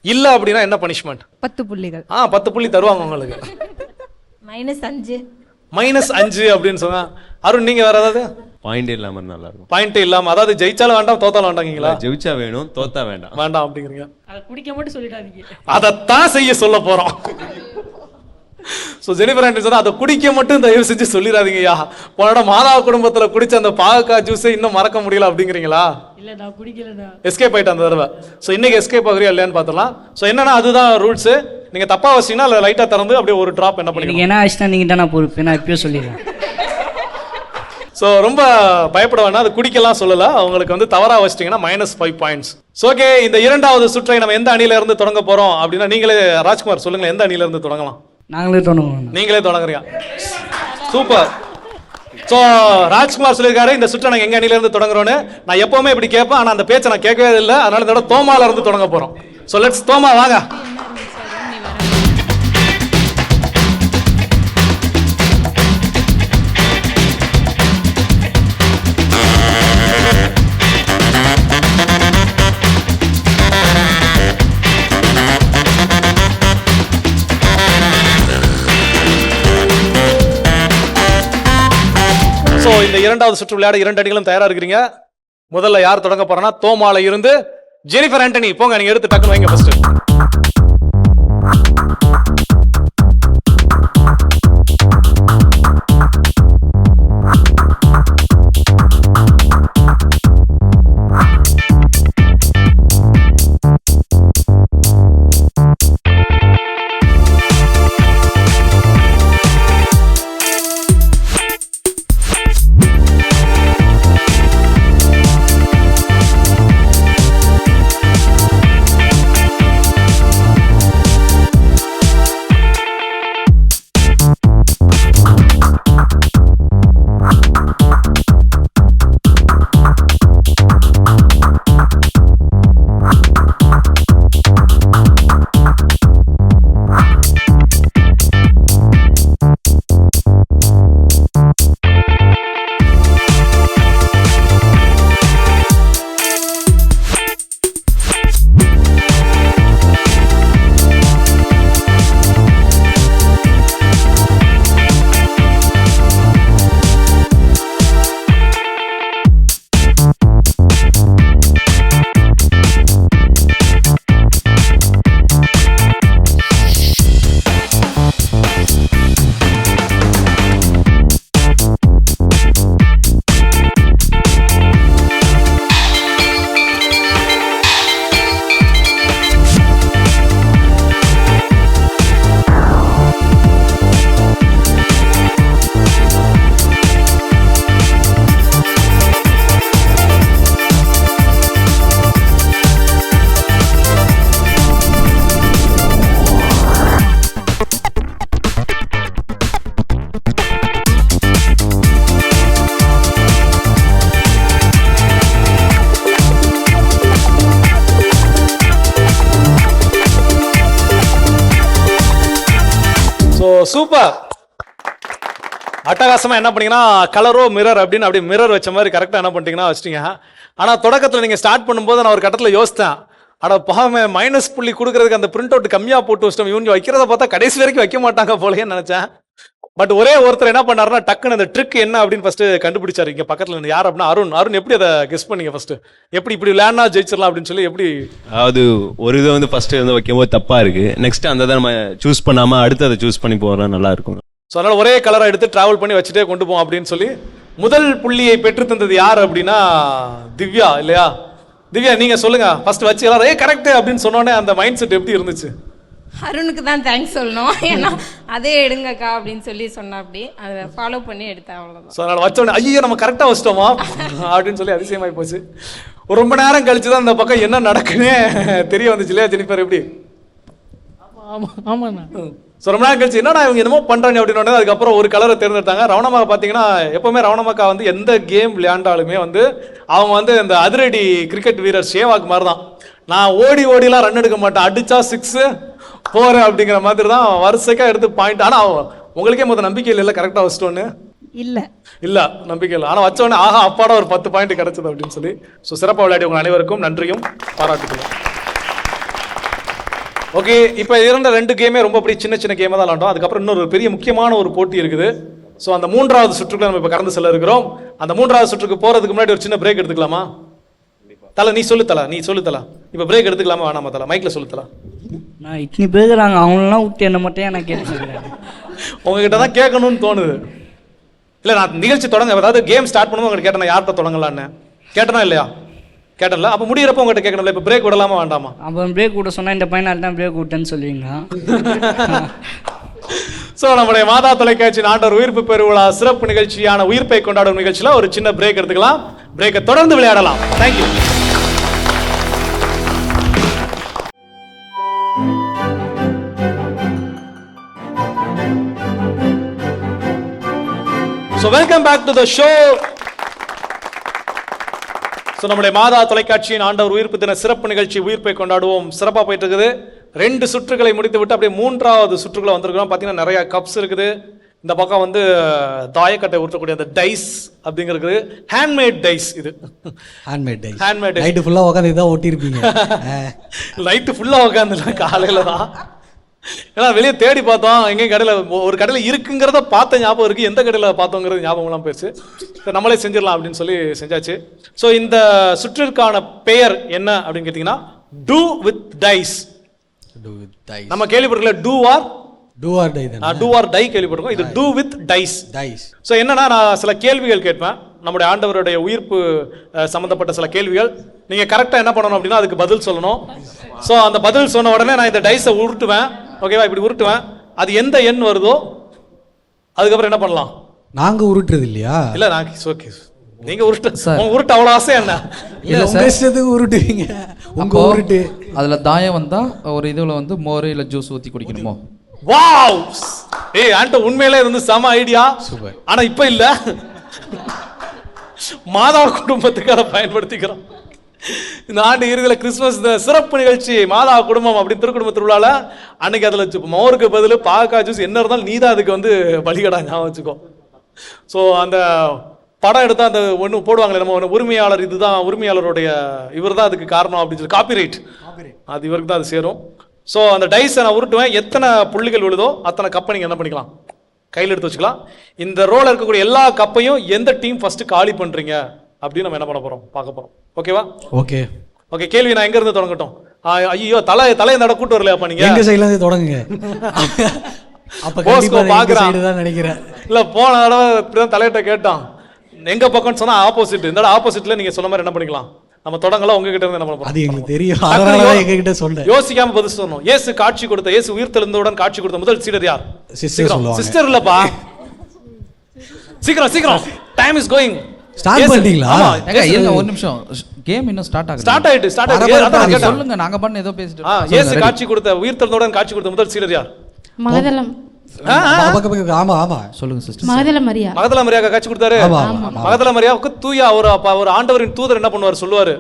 இல்ல அப்படின்னா என்ன பனிஷ்மெண்ட்? 10 புள்ளிகள். 10 புள்ளி தருவாங்க உங்களுக்கு. -5. -5 அப்படின்னு சொன்னா. அருண் நீங்க வேற ஏதாவது? பாயிண்ட் இல்லாம நல்லா இருக்கும். பாயிண்ட் இல்லாம, அதாவது ஜெயிச்சாலும் வேண்டாம் தோத்தாலும் வேண்டாங்களா? ஜெயிச்சா வேணும், தோத்தா வேண்டாம். வேண்டாம் அப்படிங்கிறீங்க. அத குடிக்க மட்டும் சொல்லிடாதீங்க. அதத்தான் செய்ய சொல்ல போறோம். சோ ஜெனிஃபர் ஆண்டனி சொன்னா அதை குடிக்க மட்டும் தயவு செஞ்சு சொல்லிடாதீங்கய்யா. போன மாதா குடும்பத்துல குடிச்ச அந்த பாகக்காய் ஜூஸ் இன்னும் மறக்க முடியல அப்படிங்கிறீங்களா? இல்ல நான் குடிக்கலடா. எஸ்கேப் ஆயிட்டு அந்த தடவை. சோ இன்னைக்கு எஸ்கேப் ஆகுறியா இல்லையான்னு பார்த்தலாம். சோ என்னன்னா அதுதான் ரூல்ஸ். நீங்க தப்பா வச்சீங்கன்னா அதுல லைட்டா திறந்து அப்படியே ஒரு டிராப் என்ன பண்ணிக்கணும். என்ன ஆச்சுன்னா நீங்க தான பொறுப்பு, நான் இப்பயே சொல்லிடுறேன். ஸோ ரொம்ப பயப்பட வேணாம், அது குடிக்கலாம் சொல்லல. அவங்களுக்கு வந்து தவறா வச்சிட்டிங்கன்னா -5 பாயிண்ட்ஸ். ஓகே, இந்த 2வது சுற்றை நம்ம எந்த அணியில இருந்து தொடங்க போறோம் அப்படின்னா நீங்களே ராஜ்குமார் சொல்லுங்க, எந்த அணியில இருந்து தொடங்கலாம்? நாங்களே தொடங்குவோம். நீங்களே தொடங்குறீங்க, சூப்பர். ஸோ ராஜ்குமார் சொல்லியிருக்காரு இந்த சுற்றை நாங்கள் எங்க அணியில இருந்து தொடங்குறோன்னு. நான் எப்பவுமே இப்படி கேட்பேன், ஆனால் அந்த பேச்சை நான் கேட்கவே இல்லை. அதனால இதோட தோமால இருந்து தொடங்க போறோம். ஸோ லெட்ஸ் தோமா வாங்க. இந்த 2வது சுற்று விளையாட 2 அணிகளும் தயாரா இருக்கிறீங்க. முதல்ல யார் தொடங்க போறனா தோமால இருந்து ஜெனிஃபர் ஆண்டனி போங்க, நீங்க எடுத்து டக்குனு வைங்க ஃபர்ஸ்ட். சூப்பர். அட்டகாசமா என்ன பண்ணீங்கன்னா கலரோ மிரர் அப்படின்னு அப்படி மிரர் வச்ச மாதிரி கரெக்டா என்ன பண்ணிட்டீங்கன்னா வச்சிட்டீங்க. ஆனா தொடக்கத்துல நீங்க ஸ்டார்ட் பண்ணும்போது நான் ஒரு கட்டத்துல யோசித்தேன், அட பாவமே மைனஸ் புள்ளி கொடுக்கறதுக்கு அந்த பிரிண்ட் அவுட் கம்மியா போட்டு வச்சிட்டோம், இவங்க வைக்கிறத பார்த்தா கடைசி வரைக்கும் வைக்க மாட்டாங்க போலன்னு நினைச்சேன். பட் ஒரே ஒருத்தர் என்ன பண்ணாருன்னா டக்குன்னு அந்த ட்ரிக் என்ன அப்படின்னு ஃபர்ஸ்ட் கண்டுபிடிச்சாரு. இங்க பக்கத்துல இருந்து யார் அப்படின்னா அருண் எப்படி அதை கெஸ் பண்ணீங்க ஃபர்ஸ்ட்? எப்படி இப்படி விளையாடினா ஜெயிச்சிடலாம் அப்படின்னு சொல்லி எப்படி? அதாவது ஒரு இதை வந்து ஃபர்ஸ்ட் வந்து வைக்கும்போது தப்பா இருக்கு, நெக்ஸ்ட் அந்த நம்ம சூஸ் பண்ணாம அடுத்து அதை சூஸ் பண்ணி போறா நல்லா இருக்கும். ஸோ அதனால ஒரே கலரை எடுத்து டிராவல் பண்ணி வச்சுட்டே கொண்டு போவோம் அப்படின்னு சொல்லி முதல் புள்ளியை பெற்று தந்தது யார் அப்படின்னா திவ்யா இல்லையா? திவ்யா நீங்க சொல்லுங்க ஃபர்ஸ்ட் வச்சு எல்லாரும் கரெக்ட் அப்படின்னு சொன்னோடனே அந்த மைண்ட் செட் எப்படி இருந்துச்சு? அருணுக்கு தான் தேங்க்ஸ் சொல்லணும், ஏன்னா அதே எடுங்கக்கா அப்படின்னு சொல்லி சொன்னா, அப்படி அதை ஃபாலோ பண்ணி எடுத்தேன், அவ்வளோதான். ஸோ அதனால வச்சோடனே ஐயோ நம்ம கரெக்டாக வச்சிட்டோமா அப்படின்னு சொல்லி அதிசயமாகி போச்சு. ரொம்ப நேரம் கழிச்சு தான் அந்த பக்கம் என்ன நடக்குன்னே தெரிய வந்துச்சு இல்லையா ஜெனிஃபர்? எப்படி? ஆமாண்ணா. ஸோ ரொம்ப நேரம் கழிச்சு என்னடா இவங்க என்னமோ பண்ணுறாங்க அப்படின்னு அதுக்கப்புறம் ஒரு கலரை தேர்ந்தெடுத்தாங்க. ரவணமாக பார்த்தீங்கன்னா எப்பவுமே ரவணமாக்கா வந்து எந்த கேம் விளையாண்டாலுமே வந்து அவங்க வந்து இந்த அதிரடி கிரிக்கெட் வீரர் சேவாக் மாதிரி தான். நான் ஓடிலாம் ரன் எடுக்க மாட்டேன், அடிச்சா 6 4 அப்படிங்கிற மாதிரி தான் வரிசைக்கா எடுத்து பாயிண்ட். ஆனால் உங்களுக்கே முதல் நம்பிக்கை இல்லை கரெக்டாக வச்சிட்டோன்னு? இல்ல நம்பிக்கை இல்லை. ஆனால் வச்ச உடனே ஆஹா அப்பாடா ஒரு 10 பாயிண்ட் கிடைச்சது அப்படின்னு சொல்லி. ஸோ சிறப்பாக விளையாடி உங்கள் அனைவருக்கும் நன்றியும் பாராட்டுகளும். ஓகே, இப்போ இருந்த 2 கேமே ரொம்ப அப்படி சின்ன சின்ன கேமாக தான் விளாண்டோம். அதுக்கப்புறம் இன்னொரு பெரிய முக்கியமான ஒரு போட்டி இருக்குது. ஸோ அந்த 3வது சுற்றுக்கு நம்ம இப்போ கடந்து செல்ல இருக்கிறோம். அந்த 3வது சுற்றுக்கு போகிறதுக்கு முன்னாடி ஒரு சின்ன பிரேக் எடுத்துக்கலாமா? தலை நீ சொல்லு தலை. இப்போ பிரேக் எடுத்துக்கலாமா வேணாமா தலை? மைக்கில் சொல்லு தலை. நான் இத்தனை பேருக்குறாங்க, அவங்களெலாம் விட்டு என்ன மட்டும் நான் கேட்டுக்கிறேன். உங்ககிட்ட தான் கேட்கணும்னு தோணுது. இல்லை நான் நிகழ்ச்சி தொடங்க அதாவது கேம் ஸ்டார்ட் பண்ணும்போது உங்கள்கிட்ட கேட்டேன் யார்கிட்ட தொடங்கலான்னு கேட்டனா இல்லையா? கேட்டல. அப்போ முடிகிறப்ப உங்கள்கிட்ட கேட்கணும்ல, இப்போ பிரேக் விடலாமா வேண்டாமா? அப்போ பிரேக் விட சொன்னால் இந்த பையனால் தான் பிரேக் விட்டேன்னு சொல்லுவீங்க. ஸோ நம்முடைய மாதா தொலைக்காட்சியின் ஆண்டவர் உயிர்ப்பு பெருவிழா சிறப்பு நிகழ்ச்சியான உயிர்ப்பை கொண்டாடும் நிகழ்ச்சியில் ஒரு சின்ன பிரேக் எடுத்துக்கலாம். பிரேக்கை தொடர்ந்து விளையாடலாம். Thank you. So welcome back to the show. So நம்முடைய மாதா தொலைக்காட்சியின் ஆண்டவர் உயிர்ப்பு தின சிறப்பு நிகழ்ச்சி உயிர்ப்பை கொண்டாடுவோம் சிறப்பாக போயிட்டு இருக்குது. 2 சுற்றுகளை முடித்து விட்டு அப்படியே 3வது சுற்றுக்குள்ள வந்திருக்கிறோம். பார்த்தீங்கன்னா நிறைய கப்ஸ் இருக்குது. இந்த பக்கம் வந்து தாயக்கட்டை ஊற்றக்கூடிய அந்த டைஸ் அப்படிங்கிறது ஹேண்ட்மேட் டைஸ். இது ஹேண்ட்மேட் நைட்டு ஃபுல்லாக உட்காந்து இதான் ஓட்டியிருப்பீங்க. நைட்டு ஃபுல்லாக உட்காந்துல காலையில் தான். ஏன்னா வெளியே தேடி பார்த்தோம், எங்கேயும் கடையில் ஒரு கடையில் இருக்குங்கிறத பார்த்த ஞாபகம் இருக்குது, எந்த கடையில் பார்த்தோங்கிறது ஞாபகம்லாம் போயிடுச்சு. நம்மளே செஞ்சிடலாம் அப்படின்னு சொல்லி செஞ்சாச்சு. ஸோ இந்த சுற்றிற்கான பெயர் என்ன அப்படின்னு கேட்டிங்கன்னா டூ வித் டைஸ். நம்ம கேள்விப்பட்டிருக்கல டூ ஆர் டை கேள்விப்பட்டிருக்கோம். இது டூ வித் டைஸ். ஸோ என்னன்னா நான் சில கேள்விகள் கேட்பேன், நம்முடைய ஆண்டவருடைய உயிர்ப்பு சம்பந்தப்பட்ட சில கேள்விகள். நீங்க கரெக்டாக என்ன பண்ணணும் அப்படின்னா அதுக்கு பதில் சொல்லணும். ஸோ அந்த பதில் சொன்ன உடனே நான் இந்த டைஸை உருட்டுவேன். ஓகேவா? இப்படி உருட்டுவேன். அது எந்த எண் வருதோ அதுக்கப்புறம் என்ன பண்ணலாம்? நாங்க உருட்டுறது இல்லையா? இல்ல நான் ஓகே நீங்க உருட்டு அவ்வளோ ஆசை என்ன? இல்ல உங்க இஷ்டத்துக்கு உருட்டுவீங்க. உங்க உருட்டு அதுல தாயம் வந்தா ஒரு இதுல வந்து மோர் இல்ல ஜூஸ் ஊத்தி குடிக்கணுமோ? வாவ்! ஏய் ஆண்ட உண்மையிலே இருந்து செம ஐடியா. சூப்பர். ஆனா இப்ப இல்ல, மாதா குடும்பத்துக்கு அதை பயன்படுத்திக்கிறோம். இந்த ஆண்டு இறுதியில் கிறிஸ்துமஸ் சிறப்பு நிகழ்ச்சி மாதா குடும்பம் அப்படி திருக்குடும்ப திருவிழால அன்னைக்கு அதில் மோருக்கு பதில் பாகா ஜூஸ் என்ன இருந்தாலும் நீதான் அதுக்கு வந்து பலிகடா ஞாபகம் வச்சுக்கோ. ஸோ அந்த படம் எடுத்தால் அந்த ஒன்று போடுவாங்களே நம்ம உரிமையாளர், இதுதான் உரிமையாளருடைய இவர் தான் அதுக்கு காரணம் அப்படின்னு சொல்லி காப்பிரைட், அது இவருக்கு தான் அது சேரும். ஸோ அந்த டைஸை நான் உருட்டுவேன். எத்தனை புள்ளிகள் விழுதோ அத்தனை கப்பை நீங்கள் என்ன பண்ணிக்கலாம், கையில் எடுத்து வச்சுக்கலாம். இந்த ரோல இருக்கக்கூடிய எல்லா கப்பையும் எந்த டீம் ஃபர்ஸ்ட் காலி பண்றீங்க அப்படின்னு நம்ம என்ன பண்ண போறோம், பார்க்க போறோம். ஓகேவா? Okay okay. கேள்வி நான் எங்க இருந்து தொடங்கட்டும்? ஐயோ தலையை நட கூட்டு வரலையா? அப்ப நீங்க எங்க சைடுல இருந்து தொடங்குங்க. அப்ப கண்டிப்பா எங்க சைடு தான் நினைக்கிறேன். இல்ல போன தடவை இப்படிதான் தலையிட்ட கேட்டான், எங்க பக்கம்னு சொன்னா ஆப்போசிட். இந்த ஆப்போசிட்ல நீங்க சொன்ன மாதிரி என்ன பண்ணிக்கலாம், நம்ம தொடங்கலாம். உங்ககிட்ட இருந்து என்ன பண்ண? அது எங்களுக்கு தெரியும், அதனால தான் எங்ககிட்ட சொல்றேன். யோசிக்காம பதில் சொல்லணும். இயேசு காட்சி கொடுத்த, இயேசு உயிர்த்தெழுந்தவுடன் காட்சி கொடுத்த முதல் சீடர் யார்? சிஸ்டர் இல்லப்பா, சீக்கிரம் சீக்கிரம், டைம் இஸ் கோயிங். ஸ்டார்ட் பண்ணிட்டீங்களா? இல்ல ஒரு நிமிஷம், கேம் இன்னும் ஸ்டார்ட் ஆகல. ஸ்டார்ட் ஆயிட்டு சொல்லுங்க, நாங்க பண்ண ஏதோ பேசிட்டு. இயேசு காட்சி கொடுத்த, உயிர்த்தெழுந்தவுடன் காட்சி கொடுத்த முதல் சீடர் யார்? மகதலம். ஆமா ஆமா சொல்லுங்க சிஸ்டர். மகதல மரியா. மகதல மரியாக்கு காட்சி கொடுத்தாரு. மகதல மரியாவுக்கு தூயா ஒரு ஆண்டவரின் தூதர் என்ன பண்ணுவார் சொல்லுவாரு,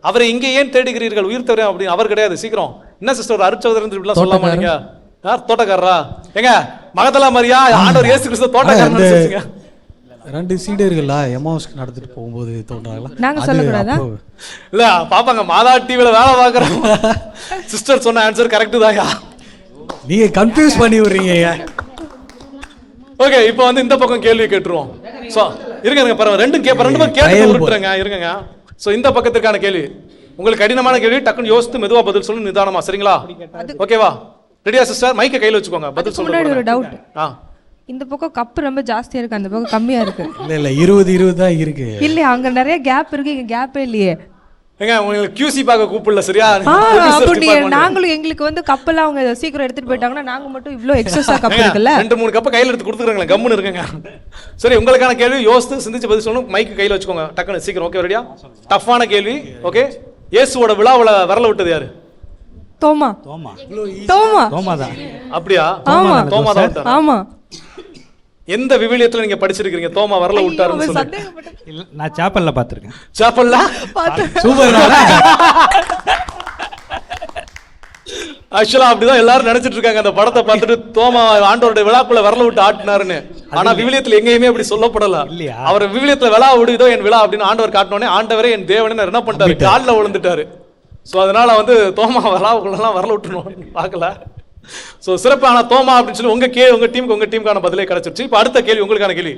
அவரை இங்கே ஏன் தேடுகிறீர்கள், உயிர்த்தவரே அப்படின்னு. அவர் கிடையாது. சீக்கிரம் என்ன சிஸ்டர், ஒரு அருட்சகோதரன் இப்படிலாம் சொல்லாம நீங்க யார் தோட்டக்காரரா? ஏங்க மகதலா மரியா ஆண்டவர் இயேசு கிறிஸ்து தோட்டக்காரன்னு நினைச்சீங்க. 2 சீடர்களா எமாவுஸ்க்கு நடந்துட்டு போகும்போது தோன்றாங்களா? நாங்க சொல்லக்கூடாதா? இல்ல பாப்பாங்க மாதா டிவில வேலை பாக்குறோம். சிஸ்டர் சொன்ன ஆன்சர் கரெக்ட் தாயா. நீங்க கன்ஃபியூஸ் பண்ணி விடுறீங்க. ஓகே, இப்போ வந்து இந்த பக்கம் கேள்வி கேட்டுருவோம். சோ இருங்க பரவாயில்ல, ரெண்டு பேரும் கேட்டு விட்டுருங்க. இருங்க. சோ இந்த பக்கத்துக்கான கேள்வி உங்களுக்கு கடினமான கேள்வி, டக்குன்னு யோசித்து மெதுவா பதில் சொல்லு, நிதானமா. சரிங்களா? ஓகேவா? ரெடியா சிஸ்டர்? மைக்கை கையில வச்சுக்கோங்க. பதில் சொல்லுங்க. ஒரு டவுட். இந்த பக்கம் கப் ரொம்ப ஜாஸ்தியா இருக்கு, அந்த பக்கம் கம்மியா இருக்கு. இல்ல 20 தான் இருக்கு. இல்ல அங்க நிறைய கேப் இருக்கு, இங்க கேப்பே இல்லையே. ஏங்க உங்களுக்கு QC பார்க்க கூப்பிடல, சரியா? அப்போ நாங்களும் எங்களுக்கு வந்து கப்பெல்லாம் அவங்க சீக்கிரம் எடுத்துட்டு போயிட்டாங்கன்னா நாங்க மட்டும் இவ்ளோ எக்ஸஸா கப் இருக்குல்ல. 2-3 கப் கையில எடுத்து கொடுத்துக்கறீங்களா? கம்முன்னு இருக்குங்க. சரி, உங்களுக்கான கேள்வி யோசித்து சிந்திச்சு பதில் சொல்லணும். மைக் கையில வச்சுக்கோங்க டக்குன்னு சீக்கிரம். ஓகே, ரெடியா? டஃப்பான கேள்வி. ஓகே, இயேசுவோட விழாவுல விரல விட்டது யாரு? தோமா. தான். அப்படியா? ஆமா. தோமா தான் விட்டாரா? ஆமா. எந்த விவிலியத்துல நீங்க படிச்சிருக்கீங்க தோமா வரல விட்டாருன்னு சொல்லி? இல்ல, நான் சாப்பல்ல பாத்திருக்கேன். சாப்பல்ல? சூப்பர். ஆக்சுவலா அப்படிதான் எல்லாரும் நினைச்சிட்டு இருக்காங்க அந்த படத்தை பார்த்துட்டு, தோமா ஆண்டவருடைய விழாக்குள்ள வரல விட்டு ஆட்டினாருன்னு. ஆனா விவிலியத்துல எங்கேயுமே அப்படி சொல்லப்படல. அவர் விவிலியத்துல விழா விடு, இதோ என் விழா அப்படின்னு ஆண்டவர் காட்டினோடனே ஆண்டவரே என் தேவனே என்ன பண்ணிட்டாரு? காலில் விழுந்துட்டாரு. சோ அதனால வந்து தோமா விழாவுக்குள்ளலாம் வரல விட்டுணும் பார்க்கல. சோ சிறப்பான தோமா அப்படின்னு சொல்லி உங்க டீமுக்கான பதிலே கிடைச்சிருச்சு. இப்ப அடுத்த கேள்வி உங்களுக்கான கேள்வி.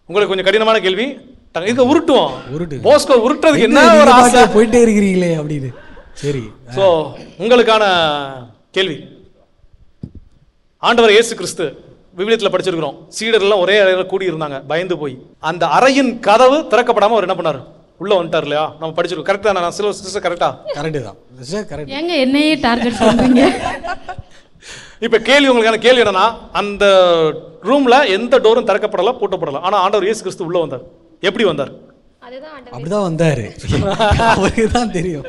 உங்களுக்கு கொஞ்சம் கடினமான கேள்வி. இங்க உருட்டுவோம். போஸ்கோ உருட்டுறதுக்கு என்ன ஒரு ஆசை, போயிட்டே இருக்கிறீங்களே அப்படின்னு. சரி, சோ உங்களுக்கான கேள்வி. ஆண்டவர் இயேசு கிறிஸ்து விவிலியத்துல படிச்சிருக்கிறோம், சீடர்கள் எல்லாம் ஒரே அறையில கூடி இருந்தாங்க, பயந்து போய் அந்த அறையின் கதவு திறக்கப்படாம அவர் என்ன பண்ணாரு? உள்ள வந்துட்டார் இல்லையா? நம்ம படிச்சிருக்கோம். கரெக்டா? நான் சிஸ்டர் கரெக்டா? கரெக்ட் தான். கரெக்ட். ஏங்க என்னையே டார்கெட் பண்றீங்க? இப்ப கேள்வி, உங்களுக்கான கேள்வி என்னன்னா, அந்த ரூம்ல எந்த டோரும் திறக்கப்படல, பூட்டப்படல. ஆனா ஆண்டவர் இயேசு கிறிஸ்து உள்ள வந்தார். எப்படி வந்தார்? அப்படிதான் வந்தாரு. அவருக்கு தான் தெரியும்.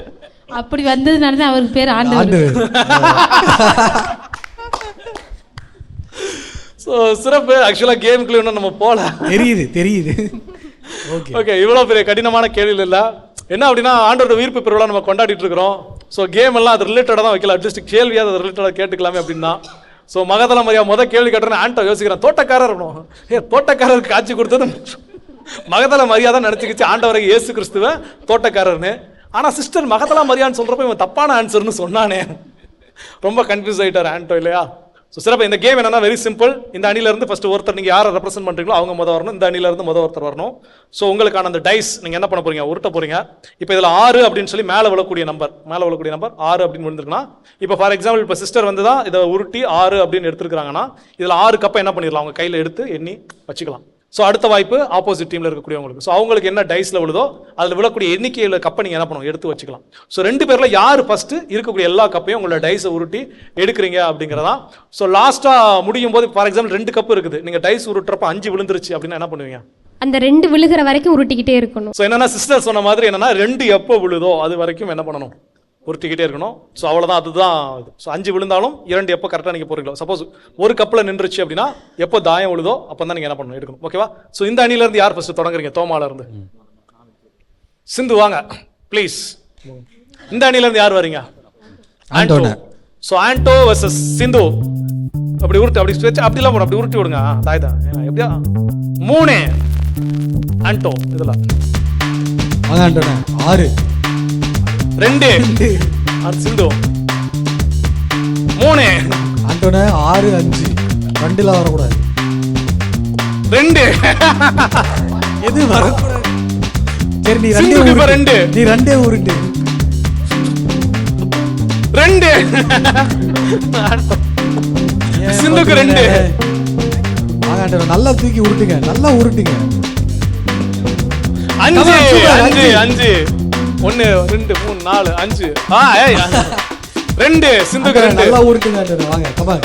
அப்படி வந்ததுனால தான் அவருக்கு பேர் ஆண்டவர். சோ சிறப்பு. ஆக்சுவலா கேமுக்குள்ள இன்னும் நம்ம போல. தெரியுது. ஓகே, இவ்வளவு பெரிய கடினமான கேள்வி இல்ல. என்ன அப்படின்னா, ஆண்டவரோட உயிர்ப்பு பெருவிழா நம்ம கொண்டாடிட்டு இருக்கிறோம். ஸோ கேம் எல்லாம் அது ரிலேட்டடாக தான் வைக்கல, அட்லீஸ்ட் கேள்வியாவது அது ரிலேட்டடாக கேட்டுக்கலாமே அப்படின்னா. ஸோ மகதல மரியா கேள்வி கேட்டோன்னு ஆண்டோ யோசிக்கிறேன், தோட்டக்காரர் இருக்கணும். தோட்டக்காரருக்கு காட்சி கொடுத்தது மகதல மரியா தான் நினச்சிக்கிச்சு ஆண்டவரை இயேசு கிறிஸ்துவ தோட்டக்காரர்னு. ஆனால் சிஸ்டர் மகதலா மரியான்னு சொல்கிறப்ப இவன் தப்பான ஆன்சர்னு சொன்னானே, ரொம்ப கன்ஃபியூஸ் ஆகிட்டார் ஆண்டோ இல்லையா? ஸோ சிறப்பு. இந்த கேம் என்னன்னா வெரி சிம்பிள். இந்த அணில இருந்து ஃபர்ஸ்ட் ஒருத்தர், நீங்க யாரை ரெப்ரசென்ட் பண்றீங்களோ அவங்க முதல் வரணும். இந்த அணில இருந்து ஒருத்தர் வரணும். ஸோ உங்களுக்கான அந்த டைஸ் நீங்க என்ன பண்ண போறீங்க? உருட்ட போறீங்க. இப்போ இதுல 6 அப்படின்னு சொல்லி மேலே விழக்கூடிய நம்பர் 6 அப்படின்னு விழுந்துருக்குன்னா, இப்போ ஃபார் எக்ஸாம்பிள் இப்போ சிஸ்டர் வந்து தான் இதை உருட்டி 6 அப்படின்னு எடுத்துருக்காங்கன்னா, இதுல 6 கப்பை என்ன பண்ணிடலாம்? அவங்க கையில எடுத்து எண்ணி வச்சுக்கலாம். ஸோ அடுத்த வாய்ப்பு ஆப்போசிட் டீம்ல இருக்கக்கூடியவங்களுக்கு. ஸோ அவங்களுக்கு என்ன டைஸ்ல விழுதோ அதில் விழக்கூடிய எண்ணிக்கையில் கப்பை நீங்க என்ன பண்ணணும்? எடுத்து வச்சுக்கலாம். ஸோ 2 பேர்ல யார் ஃபர்ஸ்ட் இருக்கக்கூடிய எல்லா கப்பையும் உங்களோட டைஸை உருட்டி எடுக்கிறீங்க அப்படிங்கிறதா. ஸோ லாஸ்டா முடியும் போது ஃபார் எக்ஸாம்பிள் 2 கப்பு இருக்குது, நீங்க டைஸ் உருட்டுறப்ப 5 விழுந்துருச்சு அப்படின்னா என்ன பண்ணுவீங்க? அந்த 2 விழுகிற வரைக்கும் உருட்டிக்கிட்டே இருக்கணும். ஸோ என்னன்னா சிஸ்டர் சொன்ன மாதிரி என்னன்னா 2 எப்போ விழுதோ அது வரைக்கும் என்ன பண்ணணும்? உருட்டிக்கிட்டே இருக்கணும். ஸோ அவ்வளோதான், அதுதான். ஸோ 5 விழுந்தாலும் 2 எப்போ கரெக்டாக நீங்கள் போறீங்களோ, சப்போஸ் ஒரு கப்பில் நின்றுச்சு அப்படின்னா எப்போ தாயம் விழுதோ அப்போ தான் நீங்கள் என்ன பண்ணணும்? எடுக்கணும். ஓகேவா? ஸோ இந்த அணிலேருந்து யார் ஃபர்ஸ்ட் தொடங்குறீங்க? தோமால இருந்து சிந்து வாங்க ப்ளீஸ். இந்த அணிலேருந்து யார் வரீங்க? ஆண்டோ. ஸோ ஆண்டோ வர்சஸ் சிந்து. அப்படி உருட்டு, அப்படி ஸ்ட்ரெச், அப்படிலாம் போடும், அப்படி உருட்டி விடுங்க. தாய் தான் எப்படியா? 3 ஆண்டோ. இதெல்லாம் 6 2 சிந்து. 3 ஆண்டோனே 6 5 2ல வரக்கூடாது. 2 எது வரக்கூடாது? சரி, நீ சிந்துக்கு இப்ப 2. நீ 2 உருட்டு. 2 சிந்துக்கு 2. ஆண்டோ நல்லா தூக்கி உருட்டுங்க, நல்லா உருட்டுங்க. 5 5 1 2 3 4 5. 2 சிந்துக்கு 2. நல்லா உருட்டுங்க ஆண்டோ. வாங்க கமான்.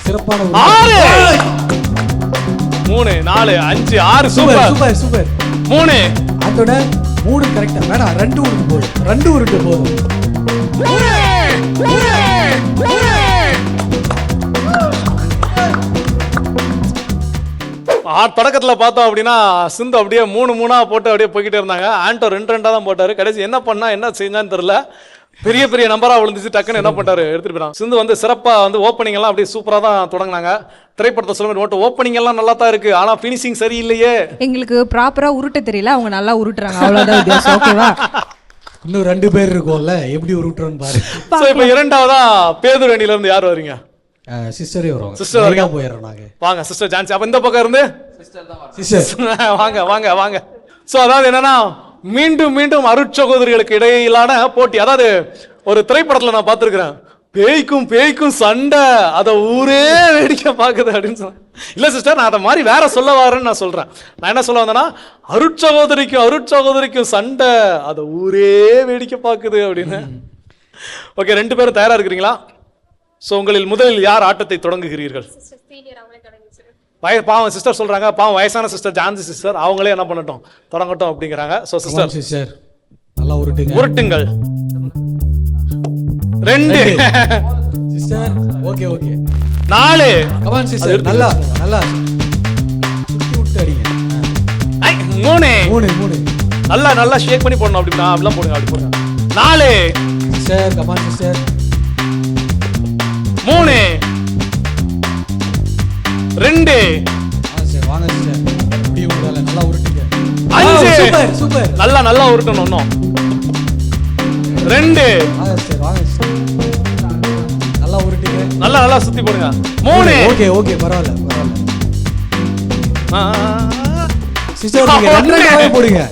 சிறப்பான 6 3 4 5 6. Super super. 3 ஆண்டோட 3 கரெக்ட்டா. வேணா 2 உருட்டு போதும். 2 உருட்டு போதும். தொடக்கத்துல பார்த்தோம் அப்படின்னா சிந்து அப்படியே 3 3 போட்டு அப்படியே போய்கிட்டே இருந்தாங்க. ஆண்டோ 2 2 தான் போட்டாரு. கடைசி என்ன பண்ணா என்ன செஞ்சான்னு தெரியல. பெரிய பெரிய நம்பரா விழுந்துச்சு, டக்குன்னு என்ன பண்ணிட்டாரு எடுத்துட்டு போயிட்டான். சிந்து வந்து சிறப்பா வந்து ஓப்பனிங் எல்லாம் அப்படியே சூப்பரா தான் தொடங்கினாங்க. திரைப்படத்தை சொல்ல மட்டும் ஓப்பனிங் எல்லாம் நல்லா தான் இருக்கு, ஆனா பினிஷிங் சரியில்லையே. எங்களுக்கு ப்ராப்பரா உருட்ட தெரியல, அவங்க நல்லா உருட்டுறாங்க, அவ்வளவுதான் வித்தியாசம். ஓகேவா? இன்னும் 2 பேர் இருக்கோம்ல, எப்படி உருட்டுறோன்னு பாரு. சோ இப்போ இரண்டாவதா பேதூர் அணில இருந்து யார் வரீங்க? சிஸ்டரே வருவாங்க. சிஸ்டர் வரைக்கும் போயிடுறோம் நாங்க. வாங்க சிஸ்டர் ஜான்சி. அப்ப இந்த பக்கம் இருந்து சிஸ்டர் வாங்க வாங்க வாங்க. சோ அதாவது என்னன்னா, மீண்டும் மீண்டும் அருட்சகோதரிகளுக்கு இடையிலான போட்டி. அதாவது ஒரு திரைப்படத்துல நான் பார்த்திருக்கிறேன், பேய்க்கும் பேய்க்கும் சண்டை, அத ஊரே வேடிக்கை பார்க்குது அப்படின்னு சொன்னேன். இல்ல சிஸ்டர், நான் அதை மாதிரி வேற சொல்ல வரேன்னு நான் சொல்றேன். நான் என்ன சொல்ல வந்தேன்னா, அருட்சகோதரிக்கும் சண்டை, அத ஊரே வேடிக்கை பார்க்குது அப்படின்னு. ஓகே, 2 பேரும் தயாரா இருக்கிறீங்களா? சோ உங்களில் முதலில் யார் ஆட்டத்தை தொடங்குகிறீர்கள்? பாவம் சிஸ்டர் சொல்றாங்க, பாவம் வயசான சிஸ்டர் ஜான்சி சிஸ்டர், அவங்களே என்ன பண்ணட்டும், தொடங்கட்டும் அப்படிங்கிறாங்க. சோ சிஸ்டர் நல்லா உருட்டுங்கள். 2 சிஸ்டர். ஓகே 4. கமான் சிஸ்டர், நல்லா நல்லா சுத்தி விட்டு அடிங்க. 3 நல்லா நல்லா ஷேக் பண்ணி போடணும். அப்படினா அப்படிலாம் போடுங்க, அப்படி போடுங்க. 4 சிஸ்டர். Come on sister. 3 2 சரி வாங்க சிஸ்டர், இப்படி உங்களால நல்லா உருட்டுங்க. 5 சூப்பர் நல்லா நல்லா உருட்டணும். இன்னும் 2 வாங்க சிஸ்டர், நல்லா உருட்டுங்க. நல்லா நல்லா சுத்தி போடுங்க. 3 ஓகே பரவாயில்ல. சிஸ்டர் நீங்க 2 போடுங்க.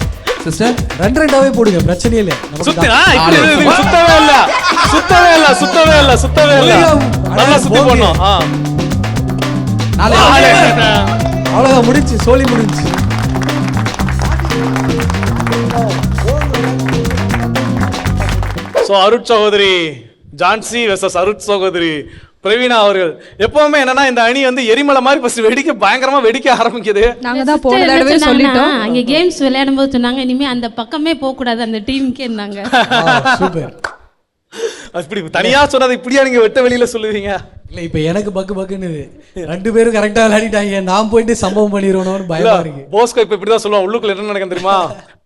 சிஸ்டர் 2 போடுங்க, பிரச்சனை இல்ல. சுத்தி சுத்தவே இல்ல. நல்லா சுத்தி போடணும். அவ்வளவுதான், முடிச்சு, சோலி முடிஞ்சு. சோ அருட் சகோதரி ஜான்சி வெர்சஸ் அருட் சகோதரி பிரவீனா அவர்கள். எப்பவுமே என்னன்னா, இந்த அணி வந்து எரிமலை மாதிரி ஃபர்ஸ்ட் பயங்கரமா வெடிக்க ஆரம்பிக்குது. நாங்க தான் போன தடவை சொல்லிட்டோம், அங்க கேம்ஸ் விளையாடும் போது சொன்னாங்க, இனிமே அந்த பக்கமே போக கூடாது அந்த டீமுக்கே இருந்தாங்க. சூப்பர். அப்படி தனியா சொன்னதை இப்படியா நீங்க வெட்ட வெளியில சொல்லுவீங்க? இல்ல இப்ப எனக்கு பக்குன்னு 2 பேரும் கரெக்டா விளையாடிட்டாங்க, நான் போயிட்டு சம்பவம் பண்ணிடுவோம்னு பயமா இருக்கு. போஸ்கோ இப்ப இப்படிதான் சொல்லுவான், உள்ளுக்குள்ள என்ன நடக்கும் தெரியுமா?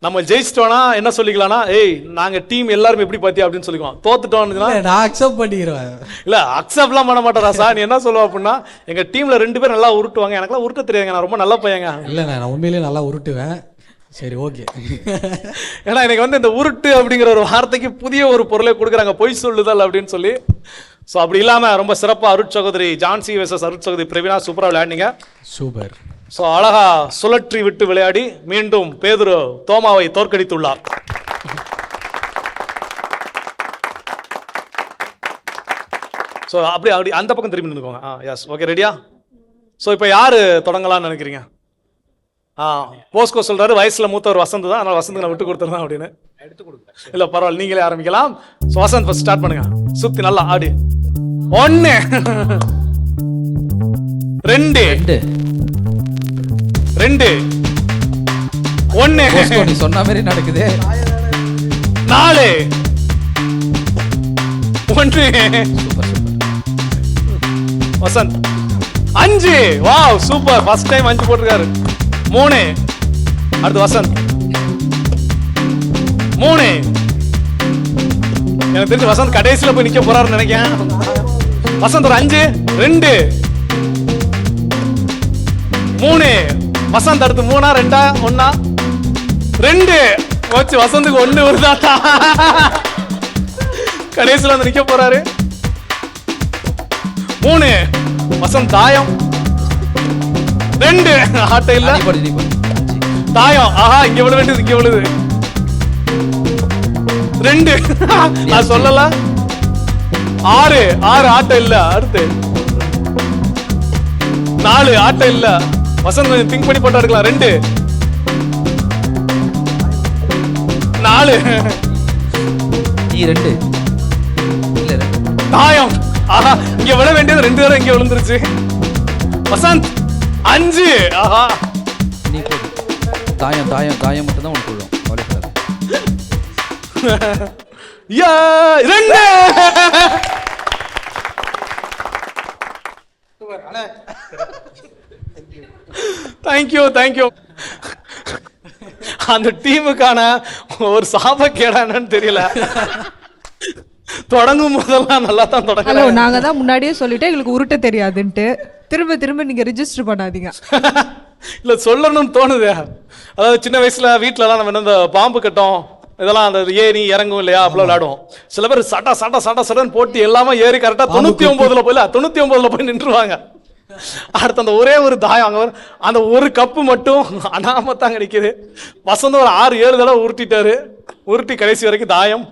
நம்ம ஜெயிச்சிட்டோம்னா என்ன சொல்லிக்கலாம்னா, ஏய் நாங்க டீம் எல்லாரும் எப்படி பாத்தியா அப்படின்னு சொல்லிக்குவோம். தோத்துட்டோம்னா நான் அக்செப்ட் பண்ணிக்கிறேன். இல்ல அக்செப்ட்லாம் பண்ண மாட்டேன் ராசா. நீ என்ன சொல்லுவ அப்படின்னா, எங்க டீம்ல 2 பேர் நல்லா உருட்டுவாங்க, எனக்குலாம் உருட்ட தெரியாதுங்க, நான் ரொம்ப நல்ல பையங்க. இல்ல நான் உண்மையிலேயே நல்லா உருட்டுவேன். சரி ஓகே. ஏன்னா எனக்கு வந்து இந்த உருட்டு அப்படிங்கிற ஒரு வார்த்தைக்கு புதிய ஒரு பொருளை கொடுக்குறாங்க, பொய் சொல்லுதல் அப்படின்னு சொல்லி. ஸோ அப்படி இல்லாம ரொம்ப சிறப்பா அருட் சகோதரி ஜான்சி வெர்சஸ் அருட் சகோதரி பிரவீனா சூப்பரா விளையாடுனீங்க. சூப்பர். ஸோ அழகா சுழற்றி விட்டு விளையாடி மீண்டும் பேதுரு தோமாவை தோற்கடித்துள்ளார். ஸோ அப்படி அந்த பக்கம் திரும்பி நின்றுக்கோங்க. எஸ் ஓகே, ரெடியா? ஸோ இப்போ யாரு தொடங்கலாம்னு நினைக்கிறீங்க? போஸ்கோ சொல்றாரு வயசுல மூத்தவர் வசந்த் தான், அதனால வசந்த் நான் விட்டு கொடுத்துருந்தேன் அப்படின்னு. இல்ல பரவாயில்ல, நீங்களே ஆரம்பிக்கலாம். ஸோ வசந்த் ஃபர்ஸ்ட் ஸ்டார்ட் பண்ணுங்க, சுத்தி நல்லா ஆடி. 1 2 2 1 நீ சொன்ன மாதிரி நடக்குது. 4 1 Vasanth 5. Wow super, first time 5 போட்டிருக்காரு. 3 அடுத்து வசந்த் 3. எனக்கு தெரிஞ்சு வசந்த் கடைசியில போய் நிக்க போறாருன்னு நினைக்கிறேன். வசந்த் ஒரு 5 2 3. வசந்த் அடுத்து 3 2 1 2 போச்சு. வசந்துக்கு 1 வருதாட்டா, கடைசியில வந்து நிக்க போறாரு. 3 வசந்த் தாயம் 2 ஆட்ட இல்ல தாயம். ஆஹா, இங்க விழ வேண்டியது இங்க விழுது. 2 நான் சொல்லல. 6 ஆட்ட இல்ல. அடுத்து 4 ஆட்ட இல்ல. வசந்த் கொஞ்சம் திங்க் பண்ணி போட்டா இருக்கலாம். 2 4 2 தாயம். ஆஹா, இங்க விழ வேண்டியது 2 தடவை இங்க விழுந்துருச்சு. வசந்த் 5. ஆஹா, நீ தாயம் தாயம் தாயம் மட்டும் தான் உனக்கு விழும், கவலைப்படாத. 2. தேங்க்யூ. அந்த டீமுக்கான ஒரு சாபக்கேடா என்னன்னு தெரியல. தொடங்கும் போதெல்லாம் நல்லா தான் ஹலோ, தொடங்குறாங்க. நாங்க தான் முன்னாடியே சொல்லிட்டோம் எங்களுக்கு உருட்ட தெரியாதுன்ட்டு. திரும்ப நீங்க ரிஜிஸ்டர் பண்ணாதீங்க. இல்ல சொல்லணும்னு தோணுது. அதாவது சின்ன வயசுல வீட்டுலலாம் நம்ம இந்த பாம்பு கட்டம் இதெல்லாம் அந்த ஏறி இறங்கும் இல்லையா, அப்பெல்லாம் விளையாடுவோம். சில பேர் சட்டன்னு போட்டு எல்லாமே ஏறி கரெக்டா 99 போய் நின்றுவாங்க. அடுத்து அந்த ஒரே ஒரு தாயம் அங்க அந்த ஒரு கப்பு மட்டும் அனாமத்தாங்க நிக்குது. வசந்தம் ஒரு 6-7 தடவை உருட்டி கடைசி வரைக்கும் தாயம்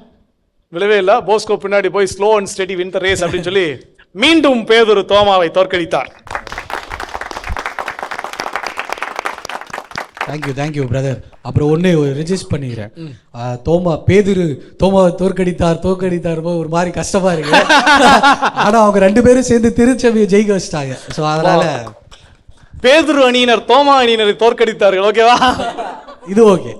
விழவே இல்லை. போஸ்கோ பின்னாடி போய் slow and steady win the race அப்படின்னு சொல்லி மீண்டும் பேதுரு தோமாவை தோற்கடித்தார். Thank you brother. அப்புறம் ஒன்று ரிஜிஸ்டர் பண்ணிக்கிறேன். தோமாவை தோற்கடித்தார் ஒரு மாதிரி கஷ்டமா இருக்கு. ஆனா அவங்க 2 பேரும் சேர்ந்து திருச்சபையை ஜெயிக்க வச்சிட்டாங்க. ஸோ அதனால பேதுரு அணியினர் தோமா அணியினரை தோற்கடித்தார்கள். ஓகேவா? இது ஓகே.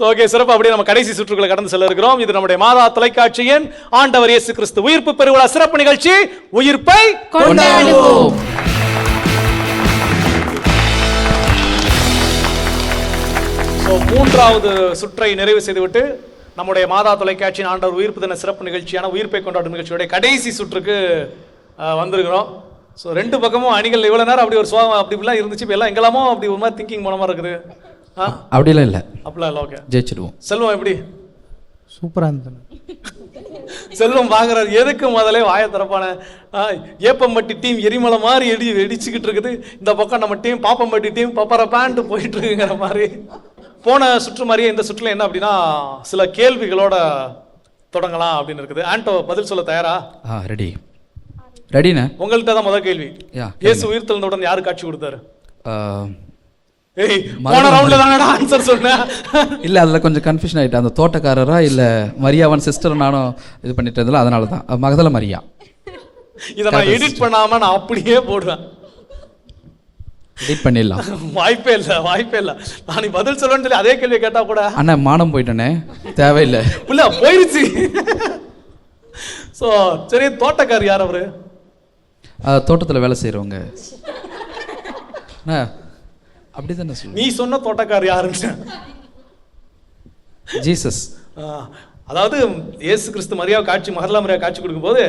ஓகே, சிறப்பு. அப்படியே நம்ம கடைசி சுற்றுக்களை கடந்து செல்ல இருக்கிறோம். இது நம்முடைய மாதா தொலைக்காட்சியின் ஆண்டவர் இயேசு கிறிஸ்து உயிர்ப்பு பெருவிழா சிறப்பு நிகழ்ச்சி உயிர்ப்பை கொண்டாடுவோம். மூன்றாவது சுற்றை நிறைவு செய்துவிட்டு நம்முடைய மாதா தொலைக்காட்சியின் ஆண்டவர் உயிர்ப்பு தின சிறப்பு நிகழ்ச்சியான உயிர்ப்பை கொண்டாடும் நிகழ்ச்சியோட கடைசி சுற்றுக்கு வந்திருக்கிறோம். ஸோ 2 பக்கமும் அணிகள் இவ்வளோ நேரம் அப்படி ஒரு சோகம் அப்படிலாம் இருந்துச்சு. இப்போ எல்லாம் எங்கெல்லாமோ அப்படி ஒரு மாதிரி திங்கிங் போன மாதிரி இருக்குது. அப்படிலாம் இல்லை, அப்படிலாம் இல்லை. ஓகே, ஜெயிச்சிடுவோம். செல்வம் எப்படி? சூப்பராக இருந்தது. செல்வம் வாங்குறாரு. எதுக்கு முதலே வாயை திறப்பான? ஏப்பம்பட்டி டீம் எரிமலை மாதிரி வெடிச்சுக்கிட்டு இருக்குது. இந்த பக்கம் நம்ம டீம் பாப்பம்பட்டி டீம் பப்பர பேண்ட் போயிட்டு இருக்குங்கிற மாதிரி. போன சுற்று மாதிரியே இந்த சுற்றுல என்ன அப்படின்னா சில கேள்விகளோட தொடங்கலாம் அப்படின்னு இருக்குது. ஆண்டோ பதில் சொல்ல தயாரா? ரெடிண்ணே. உங்கள்கிட்ட தான் முதல் கேள்வி. இயேசு உயிர்த்தெழுந்தவுடன் யாரு காட்சி கொடுத்தாரு? போன ரவுண்ட்ல தானடா ஆன்சர் சொன்னேன். இல்ல அதுல கொஞ்சம் கன்ஃபியூஷன் ஆயிட்டு. அந்த தோட்டக்காரரா இல்ல மரியாவன் சிஸ்டர் நானும் இது பண்ணிட்டதுல அதனால தான் மகதல மரியா. இதை நான் எடிட் பண்ணாம நான் அப்படியே போடுவேன். எடிட் பண்ணிடலாம். வாய்ப்பே இல்லை. நான் பதில் சொல்லுவேன்னு சொல்லி அதே கேள்வி கேட்டா கூட அண்ணா மானம் போயிட்டேனே, தேவையில்லை. இல்ல போயிருச்சு. சரி, தோட்டக்கார் யார் அவரு? தோட்டத்தில் வேலை செய்கிறவங்க. அப்படிதானே சொல்லு. நீ சொன்ன தோட்டக்கார் யாருன்னு? ஜீசஸ். அதாவது இயேசு கிறிஸ்து மரியாதை காட்சி மகதலா மரியா காட்சி கொடுக்கும்போது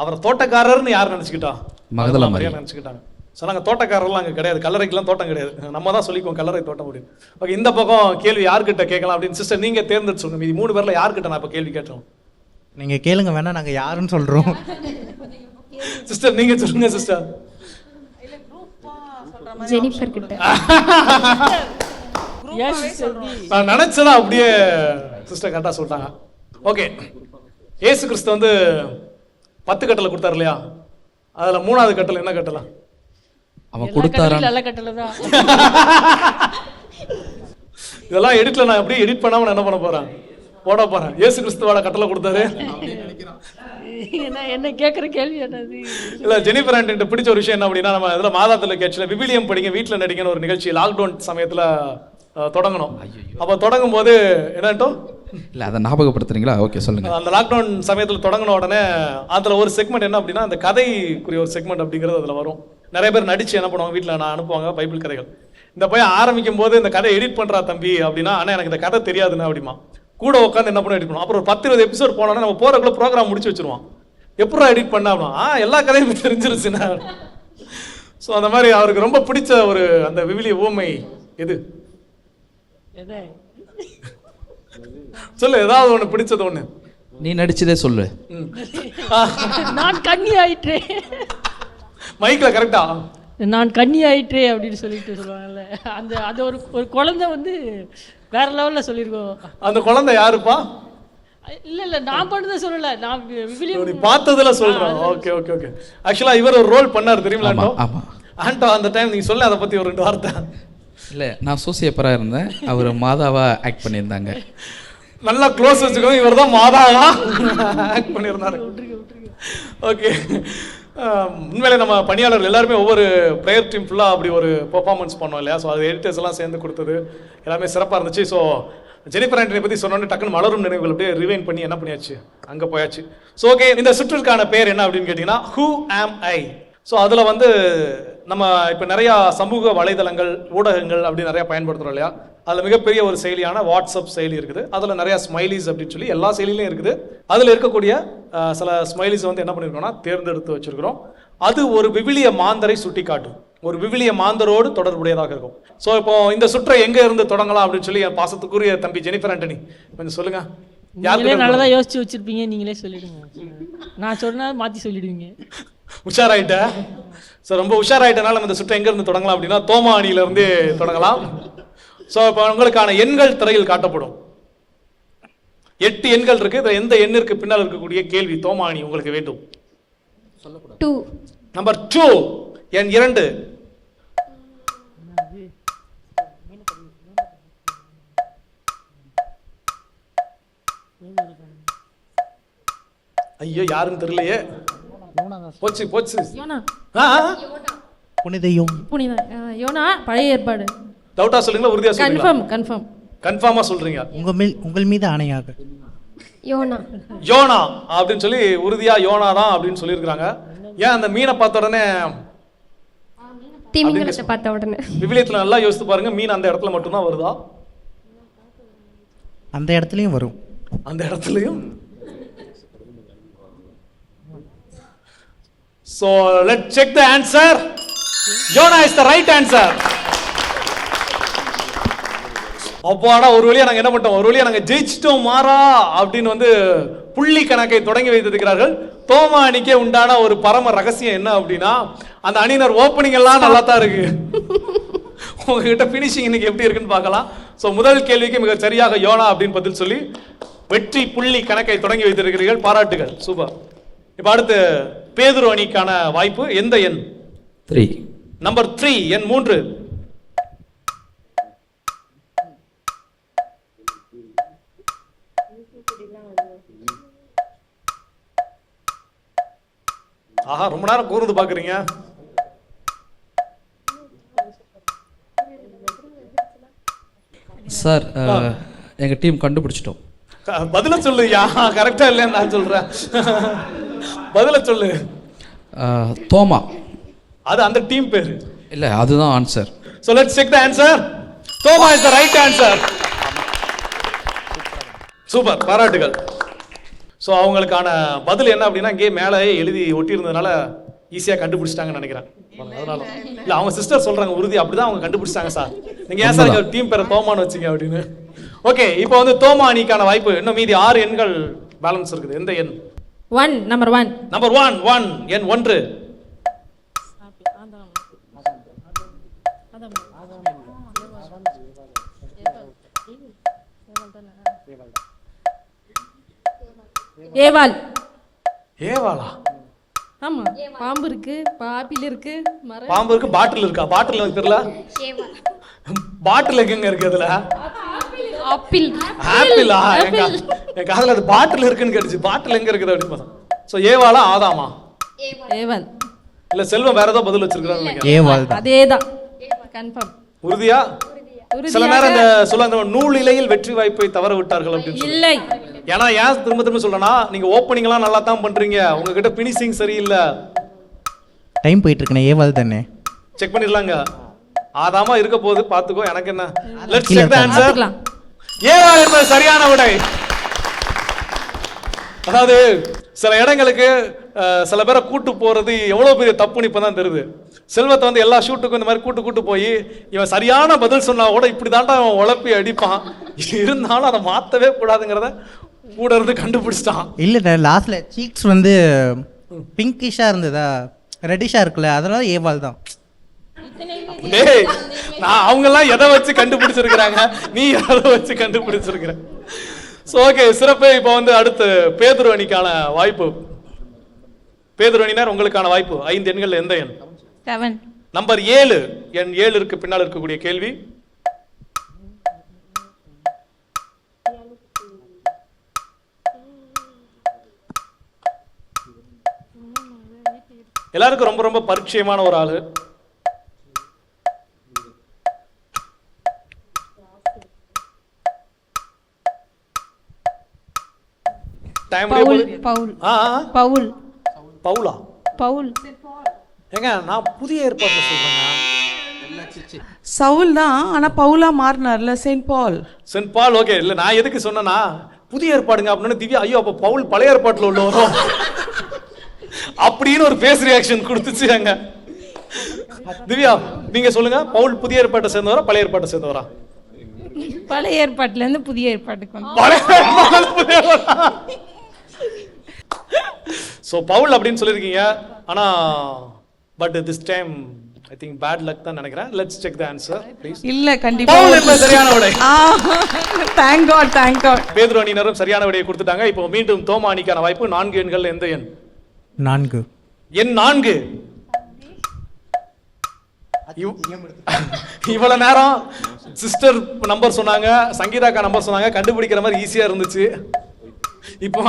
அவரை தோட்டக்காரர்னு யார் நினைச்சுக்கிட்டா? மகதலா மரியா நினைச்சுக்கிட்டாங்க. சொன்னாங்க தோட்டக்காரர்லாம் அங்கே கிடையாது, கல்லறைக்கெல்லாம் தோட்டம் கிடையாது, நம்ம தான் சொல்லிக்குவோம் கல்லறை தோட்டம் அப்படின்னு. ஓகே, இந்த பக்கம் கேள்வி யார்கிட்ட கேட்கலாம் அப்படின்னு சிஸ்டர் நீங்க தேர்ந்தெடுத்து சொல்லுங்க. மீதி 3 பேர்ல யார்கிட்ட நான் இப்போ கேள்வி கேட்டோம்? நீங்க கேளுங்க, வேணா நாங்க யாருன்னு சொல்றோம். சிஸ்டர் நீங்க சொல்லுங்க சிஸ்டர். ஜெனிஃபர் கிட்ட. நான் நினைச்சதா அப்படியே சிஸ்டர் கரெக்டா சொல்லிட்டாங்க. ஓகே, இயேசு கிறிஸ்து வந்து 10 கட்டளை கொடுத்தாரு இல்லையா? அதுல 3வது கட்டளை என்ன கட்டளை? அவன் கொடுத்தாரா? நல்ல கட்டளை தான். இதெல்லாம் எடிட்ல நான் அப்படியே எடிட் பண்ணாம நான் என்ன பண்ண போறேன்? போட போறேன். இயேசு கிறிஸ்துவோட கட்டளை கொடுத்தாரு. என்ன கேட்குற கேள்வி என்னது? இல்ல, ஜெனிஃபர் ஆண்டன்ட்ட பிடிச்ச ஒரு விஷயம் என்ன அப்படின்னா, நம்ம இதுல மாதாத்துல கேட்சல விவிலியம் படிங்க வீட்டுல நடிங்கன்னு ஒரு நிகழ்ச்சி லாக்டவுன் சமயத்துல தொடங்கணும். அப்ப தொடங்கும் போது என்னட்டோ இல்ல அதை ஞாபகப்படுத்துறீங்களா? ஓகே சொல்லுங்க. அந்த லாக்டவுன் சமயத்துல தொடங்கின உடனே அதுல ஒரு செக்மெண்ட் என்ன அப்படின்னா அந்த கதைக்குரிய ஒரு செக்மெண்ட் அப்படிங்கிறது அதுல வரும். நிறைய பேர் நடிச்சு என்ன பண்ணுவாங்க, வீட்டுல நான் அனுப்புவாங்க பைபிள் கதைகள். இந்த பையன் ஆரம்பிக்கும் போது இந்த கதை எடிட் பண்றா தம்பி அப்படின்னா, ஆனா எனக்கு இந்த கதை தெரியாதுன்னா அப்படிமா கூட உட்காந்து என்ன பண்ண எடிட் பண்ணுவோம். அப்புறம் ஒரு 10-20 எபிசோட் போனோன்னா நம்ம போறக்குள்ள ப்ரோக்ராம் முடிச்சு வச்சிருவோம். எப்படா எடிட் பண்ண அப்படின்னா எல்லா கதையும் தெரிஞ்சிருச்சுன்னா. ஸோ அந்த மாதிரி அவருக்கு ரொம்ப பிடிச்ச ஒரு அந்த விவிலிய ஊமை எது? சொல்லு, ஏதாவது ஒண்ணு பிடிச்சது ஒண்ணு. நீ நடிச்சதே சொல்லு. நான் கன்னி ஆயிட்டேன். மைக்ல கரெக்டா? நான் கன்னி ஆயிட்டேன் அப்படின்னு சொல்லிட்டு சொல்லுவாங்கல்ல, அந்த அது ஒரு குழந்தை வந்து வேற லெவல்ல சொல்லியிருக்கோம். அந்த குழந்தை யாருப்பா? இல்ல நான் பண்ணதை சொல்லல, நான் நீ பார்த்ததுல சொல்றேன். Okay okay okay. ஆக்சுவலா இவர் ஒரு ரோல் பண்ணாரு தெரியுமா? ஆமா. ஆண்டோ அந்த டைம் நீங்க சொல்ல அதை பத்தி ஒரு 2 வார்த்தை. இல்ல நான் சோசியப்பரா இருந்தேன், அவர் மாதாவா ஆக்ட் பண்ணியிருந்தாங்க. நல்லா க்ளோஸ் வச்சுக்கோங்க, இவர் தான் மாதாவா ஆக்ட் பண்ணியிருந்தாரு. ஓகே, உண்மையிலே நம்ம பணியாளர்கள் எல்லாருமே ஒவ்வொரு ப்ரேயர் டீம் ஃபுல்லாக அப்படி ஒரு பெர்ஃபார்மன்ஸ் பண்ணோம் இல்லையா? ஸோ அது எடிட்டர்ஸ் எல்லாம் சேர்ந்து கொடுத்தது எல்லாமே சிறப்பாக இருந்துச்சு. ஸோ ஜெனிஃபர் ஆண்டனை பற்றி சொன்னோன்னே டக்குன்னு மலரும் நினைவுகள் அப்படியே ரிவைன் பண்ணி என்ன பண்ணியாச்சு, அங்கே போயாச்சு. ஸோ ஓகே, இந்த சுற்றுக்கான பேர் என்ன அப்படின்னு கேட்டிங்கன்னா ஹூ ஆம் ஐ. ஸோ அதில் வந்து நம்ம இப்போ நிறையா சமூக வலைதளங்கள் ஊடகங்கள் அப்படி நிறையா பயன்படுத்துகிறோம் இல்லையா? அதில் மிகப்பெரிய ஒரு செயலியான வாட்ஸ்அப் செயலி இருக்குது. அதில் நிறையா ஸ்மைலிஸ் அப்படின்னு சொல்லி எல்லா செயலிலையும் இருக்குது. அதில் இருக்கக்கூடிய சில ஸ்மைலிஸ் வந்து என்ன பண்ணியிருக்கோம்னா தேர்ந்தெடுத்து வச்சிருக்கிறோம். அது ஒரு விவிலிய மாந்தரை சுட்டி காட்டும், ஒரு விவிலிய மாந்தரோடு தொடர்புடையதாக இருக்கும். ஸோ இப்போ இந்த சுற்றை எங்கே இருந்து தொடங்கலாம் அப்படின்னு சொல்லி என் பாசத்துக்குரிய தம்பி ஜெனிஃபர் ஆண்டனி கொஞ்சம் சொல்லுங்க. நீங்களே நல்லதா யோசிச்சு வச்சிருப்பீங்க, நீங்களே சொல்லிடுங்க. நான் சொன்னா மாத்தி சொல்லிடுவீங்க. உஷாராயிட்ட. ஸோ ரொம்ப உஷாராயிட்டனால நம்ம இந்த சுற்றை எங்க இருந்து தொடங்கலாம் அப்படின்னா தோமா அணியில இருந்து தொடங்கலாம். ஸோ இப்போ உங்களுக்கான எண்கள் திரையில் காட்டப்படும். 8 எண்கள் இருக்கு. இதுல எந்த எண்ணிற்கு பின்னால் இருக்கக்கூடிய கேள்வி தோமா அணி உங்களுக்கு வேண்டும். 2. நம்பர் 2 எண் 2. ஐயோ யாருன்னு தெரியலையே. போச்சு போச்சு. யோனா. புனிதையும் புனித யோனா பழைய ஏற்பாடு. டவுட்டா சொல்லுங்களா உறுதியா சொல்லுங்களா? கன்ஃபார்ம். கன்ஃபார்மா சொல்றீங்க? உங்கள் மீது ஆணையாக யோனா. யோனா அப்படின்னு சொல்லி உறுதியா யோனா தான் அப்படின்னு சொல்லியிருக்காங்க. ஏன் அந்த மீனை பார்த்த உடனே திமிங்கலத்தை பார்த்த உடனே விவிலியத்துல நல்லா யோசித்து பாருங்க, மீன் அந்த இடத்துல மட்டும்தான் வருதா? அந்த இடத்துலயும் வரும். அந்த இடத்துலயும். So let's check the answer. Jonah is the right answer. அப்பாடா, ஒரு வழியா நாங்க என்ன பண்ணிட்டோம், ஒரு வழியா நாங்க ஜெயிச்சிட்டோம் மாறா அப்படின்னு வந்து புள்ளி கணக்கை தொடங்கி வைத்திருக்கிறார்கள். தோமா அணிக்கே உண்டான ஒரு பரம ரகசியம் என்ன அப்படின்னா, அந்த அணியினர் ஓப்பனிங் எல்லாம் நல்லா தான் இருக்கு. உங்ககிட்ட பினிஷிங் இன்னைக்கு எப்படி இருக்குன்னு பார்க்கலாம். ஸோ முதல் கேள்விக்கு மிக சரியாக யோனா அப்படின்னு பதில் சொல்லி வெற்றி புள்ளி கணக்கை தொடங்கி வைத்திருக்கிறீர்கள். பாராட்டுகள், சூப்பர். இப்போ அடுத்து பேதுரு அணிக்கான வாய்ப்பு. எந்த எண்? 3. நம்பர் 3 எண் 3. ஆஹா, ரொம்ப நேரம் கூர்ந்து பாக்குறீங்க. சார் எங்க டீம் கண்டுபிடிச்சிட்டோம். பதில சொல்லு. கரெக்டா இல்லைன்னு நான் சொல்றேன். பதில சொல்லு. தோமா. அது அந்த டீம் பேரு இல்ல, அதுதான் answer. So let's check the answer. Toma is the right answer. Super, பாராட்டுகள். ஸோ அவங்களுக்கான பதில் என்ன அப்படின்னா இங்கே மேலே எழுதி ஒட்டி இருந்ததுனால ஈஸியாக கண்டுபிடிச்சிட்டாங்கன்னு நினைக்கிறேன். அதனால இல்லை, அவங்க சிஸ்டர் சொல்றாங்க உறுதி அப்படிதான் அவங்க கண்டுபிடிச்சிட்டாங்க சார். நீங்க ஏன் சார் டீம் பேரை தோமான்னு வச்சிங்க அப்படின்னு. ஓகே, இப்போ வந்து தோமா அணிக்கான வாய்ப்பு. இன்னும் மீதி 6 எண்கள் பேலன்ஸ் இருக்குது. எந்த எண்? 1. நம்பர் 1. நம்பர் 1 எண் 1. ஏவாள். ஏவாளா? ஆமா, பாம்பு இருக்கு, ஆப்பிள் இருக்கு, மரம். பாம்பு இருக்கு, பாட்டில் இருக்கா? பாட்டில் எனக்கு தெரியல. பாட்டில் எங்க இருக்கு? அதுல ஆப்பிள். ஆப்பிளா? என் காதுல அது பாட்டில் இருக்குன்னு கேட்டுச்சு. பாட்டில் எங்க இருக்குது அப்படின்னு பார்த்தா. சோ ஏவாளா ஆதாமா? ஏவாள். இல்ல செல்வம் வேற ஏதோ பதில் வச்சிருக்காரு. ஏவாள் தான். அதேதான். கன்ஃபார்ம். உறுதியா? சில நேரம் இந்த சொல்ல அந்த நூல் இலையில் வெற்றி வாய்ப்பை தவற விட்டார்கள் அப்படின்னு சொல்லி. இல்லை. ஏன்னா ஏன் திரும்ப திரும்ப சொல்றேன்னா, நீங்க ஓப்பனிங் எல்லாம் நல்லா தான் பண்றீங்க, உங்ககிட்ட பினிஷிங் சரியில்லை. டைம் போயிட்டு இருக்கனே. ஏவாள் தானே? செக் பண்ணிடலாங்க. ஆதாமா இருக்க போது பாத்துக்கோ, எனக்கு என்ன. Let's check the answer. ஏவாள் என்பது சரியான விடை. அதாவது சில இடங்களுக்கு சில பேரை கூட்டு போறது எவ்வளவு பெரிய தப்புன்னு இப்பதான் தெரியுது. செல்வத்தை வந்து எல்லா ஷூட்டுக்கும் இந்த மாதிரி கூட்டு போய் இவன் சரியான பதில் சொன்னா கூட இப்படி தாண்டா அவன் உழப்பி அடிப்பான், இருந்தாலும் அதை மாத்தவே கூடாதுங்கிறத கூட இருந்து கண்டுபிடிச்சிட்டான். இல்ல, லாஸ்ட்ல சீக்ஸ் வந்து பிங்கிஷா இருந்ததா, ரெட்டிஷா இருக்குல்ல, அதனால ஏவாள் தான். நான் அவங்க எல்லாம் எதை வச்சு கண்டுபிடிச்சிருக்கிறாங்க, நீ எதை வச்சு கண்டுபிடிச்சிருக்கிற. ஓகே, சிறப்பு. இப்போ வந்து அடுத்து பேதுரு அணிக்கான வாய்ப்பு. பேதுரு அணியினர் உங்களுக்கான வாய்ப்பு. 5 எண்கள் எந்த எண்? 7. நம்பர் 7 எண் 7 இருக்கு பின்னால் இருக்கக்கூடிய கேள்வி. எல்லாருக்கும் ரொம்ப ரொம்ப பரிச்சயமான ஒரு ஆளு. பவுலா? பவுல். ஏங்க நான் புதிய ஏற்பாட்டில் சொல்றேங்க. சவுல் தான் ஆனா பவுலா மாறினார்ல, செயின்ட் பால். சென்ட் பால். ஓகே, இல்ல நான் எதுக்கு சொன்னேன்னா புதிய ஏற்பாடுங்க அப்படின்னு திவ்யா, ஐயோ அப்ப பவுல் பழைய ஏற்பாட்டுல உள்ளவரும் அப்படின்னு ஒரு பேஸ் ரியாக்ஷன் கொடுத்துச்சு அங்க. திவ்யா நீங்க சொல்லுங்க, பவுல் புதிய ஏற்பாட்டை சேர்ந்தவரா பழைய ஏற்பாட்டை சேர்ந்தவரா? பழைய ஏற்பாட்டுல இருந்து புதிய ஏற்பாட்டுக்கு வந்து சோ பவுல் அப்படின்னு சொல்லிருக்கீங்க. ஆனா but this time I think bad luck தான் நினைக்கிறேன். Let's check the answer please. இல்ல கண்டிப்பா பவுல் என்பது சரியான விடை. Thank God, thank God. பேதுரு அணியினரும் சரியான விடையை கொடுத்துட்டாங்க. இப்போ மீண்டும் தோமா அணிக்கான வாய்ப்பு. 4 எண்கள் எந்த எண்? 4. எண் 4. இவ்வளவு நேரம் சிஸ்டர் நம்பர் சொன்னாங்க, சங்கீதாக்கா நம்பர் சொன்னாங்க, கண்டுபிடிக்கிற மாதிரி ஈஸியா இருந்துச்சு. இப்போ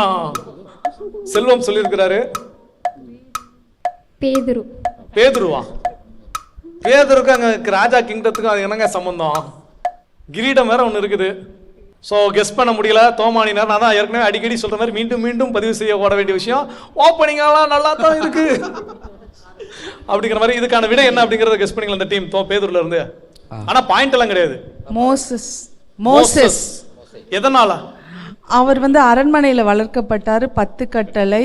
செல்வம் சொல்லியிருக்கிறாரு பேதுரு. பேதுருவா? பேதுருக்கு அங்க ராஜா கிங்டத்துக்கும் அது என்னங்க சம்பந்தம்? கிரீடம் வேற ஒண்ணு இருக்குது. ஸோ கெஸ் பண்ண முடியல தோமானினர். நான் தான் ஏற்கனவே அடிக்கடி சொல்ற மாதிரி மீண்டும் மீண்டும் பதிவு செய்ய ஓட வேண்டிய விஷயம். ஓப்பனிங்லாம் நல்லா தான் இருக்கு அப்படிங்கிற மாதிரி. இதுக்கான விடை என்ன அப்படிங்கறத கெஸ் பண்ணீங்களா இந்த டீம் பேதுருல இருந்து? ஆனா பாயிண்ட் எல்லாம் கிடையாது. மோசஸ். மோசஸ் எதனால? அவர் வந்து அரண்மனையில வளர்க்கப்பட்டாரு. 10 கட்டளை,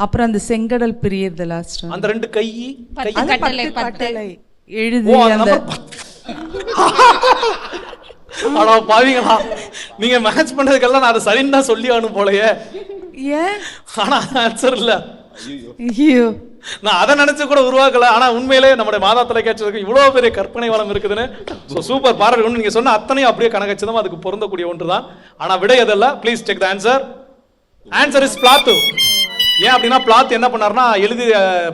அப்புறம் அந்த செங்கடல் பிரியறது லாஸ்ட். அந்த 2 கை 10 கட்டளை எழுதி அந்த ஆனா பாவீங்களா, நீங்க மேட்ச் பண்றதுக்கெல்லாம் நான் அதை சரின்னு தான் சொல்லி ஆகணும் போலயே. ஏன்? ஆனா ஆன்சர் இல்ல. ஐயோ, நான் அதை நினைச்சு கூட உருவாக்கல. ஆனா உண்மையிலே நம்முடைய மாதா தொலைக்காட்சிக்கு இவ்வளவு பெரிய கற்பனை வளம் இருக்குதுன்னு சூப்பர் பாராட்டு. நீங்க சொன்ன அத்தனையும் அப்படியே கணக்கச்சிதமா அதுக்கு பொருந்தக்கூடிய ஒன்றுதான். ஆனா விடை அதல்ல. Please take the answer. Answer is Pilate. ஏன் அப்படின்னா பிளாத் என்ன பண்ணாருன்னா எழுதி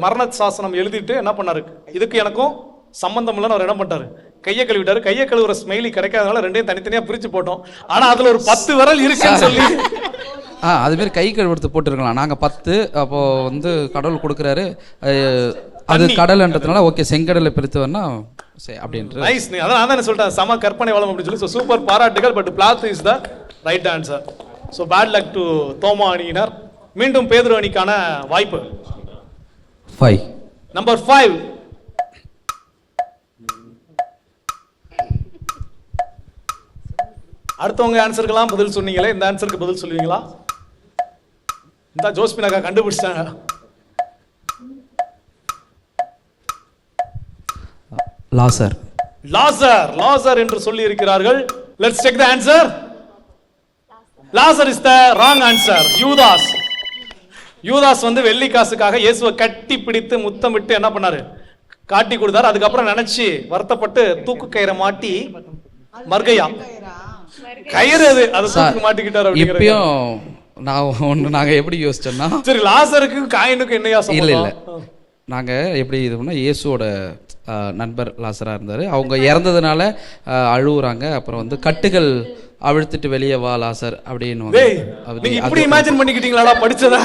மரண சாசனம் எழுதிட்டு என்ன பண்ணாரு, இதுக்கு எனக்கும் சம்பந்தம் இல்லைன்னு அவர் என்ன பண்ணிட்டாரு, கையை கழுவிட்டாரு. கையை கழுவுற ஸ்மெயிலி கிடைக்காதனால 2யும் தனித்தனியா பிரிச்சு போட்டோம். ஆனா அதுல ஒரு 10 விரல் இருக்குன்னு சொல்லி அதுமாரி கை கழுவுறது போட்டுருக்கலாம். நாங்கள் 10 அப்போ வந்து கடவுள் கொடுக்குறாரு, அது கடல்ன்றதுனால ஓகே செங்கடலை பிரித்துவர்னா சரி அப்படின்ட்டு. நைஸ். நீ அதான் நான் சொல்லிட்டேன் சம கற்பனை வளம் அப்படின்னு சொல்லி. சூப்பர் பாராட்டுகள். But Pilate is the right answer. So bad luck to Thoma அணியினர். மீண்டும் பேதுரு அணிக்கான வாய்ப்பு. 5. நம்பர் 5. அடுத்தவங்க ஆன்சருக்கெல்லாம் பதில் சொன்னீங்களே, இந்த ஆன்சருக்கு பதில் சொல்லுவீங்களா? இந்த ஜோஸ்பினாக்கா கண்டுபிடிச்சாங்க. லாசர். லாசர். லாசர் என்று சொல்லி இருக்கிறார்கள். Let's check the answer. Lasar is the wrong answer. Judas. Judas வந்து வெள்ளி காசுக்காக இயேசுவை கட்டி பிடித்து முத்தமிட்டு என்ன பண்ணாரு, காட்டி கொடுத்தாரு. அதுக்கப்புறம் நினைச்சு வருத்தப்பட்டு தூக்கு கயிறை மாட்டி மர்கையா கயிறு அது அதை தூக்கு மாட்டிக்கிட்டாரு. இப்பயும் நாங்கள் எப்படி யோசிச்சோம்னா, சரி லாசருக்கு காயினுக்கு என்னையா இல்லை இல்லை நாங்கள் எப்படி இது பண்ணால் இயேசுவோட நண்பர் லாசராக இருந்தார். அவங்க இறந்ததுனால அழுவுறாங்க. அப்புறம் வந்து கட்டுகள் அவிழ்த்துட்டு வெளியே வா லாசர் அப்படின்னு இப்படி இமேஜின் பண்ணிக்கிட்டீங்களா படிச்சதா?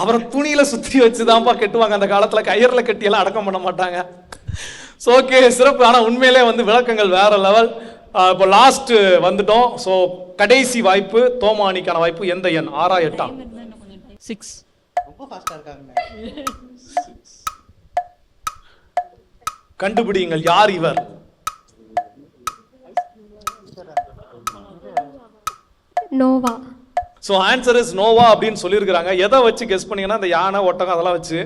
அப்புறம் துணியில சுத்தி வச்சுதான்ப்பா கட்டுவாங்க அந்த காலத்துல, கயிறுல கட்டி எல்லாம் அடக்கம் பண்ண மாட்டாங்க. ஓகே, சிறப்பு. ஆனா உண்மையிலே வந்து விளக்கங்கள் வேற லெவல். இப்போ லாஸ்ட் வந்துட்டோம். ஸோ கடைசி வாய்ப்பு தோமானிக்கான வாய்ப்பு. எந்த எண்? 6ஆ 8ஆ? 6. ரொம்ப ஃபாஸ்டா இருக்காங்க. கண்டுபிடியுங்கள் யார் இவர். Noah. So answer is Noah அப்படின்னு சொல்லியிருக்கிறாங்க. எதை வச்சு கெஸ் பண்ணீங்கன்னா இந்த யானை ஒட்டகம் அதெல்லாம் வச்சு.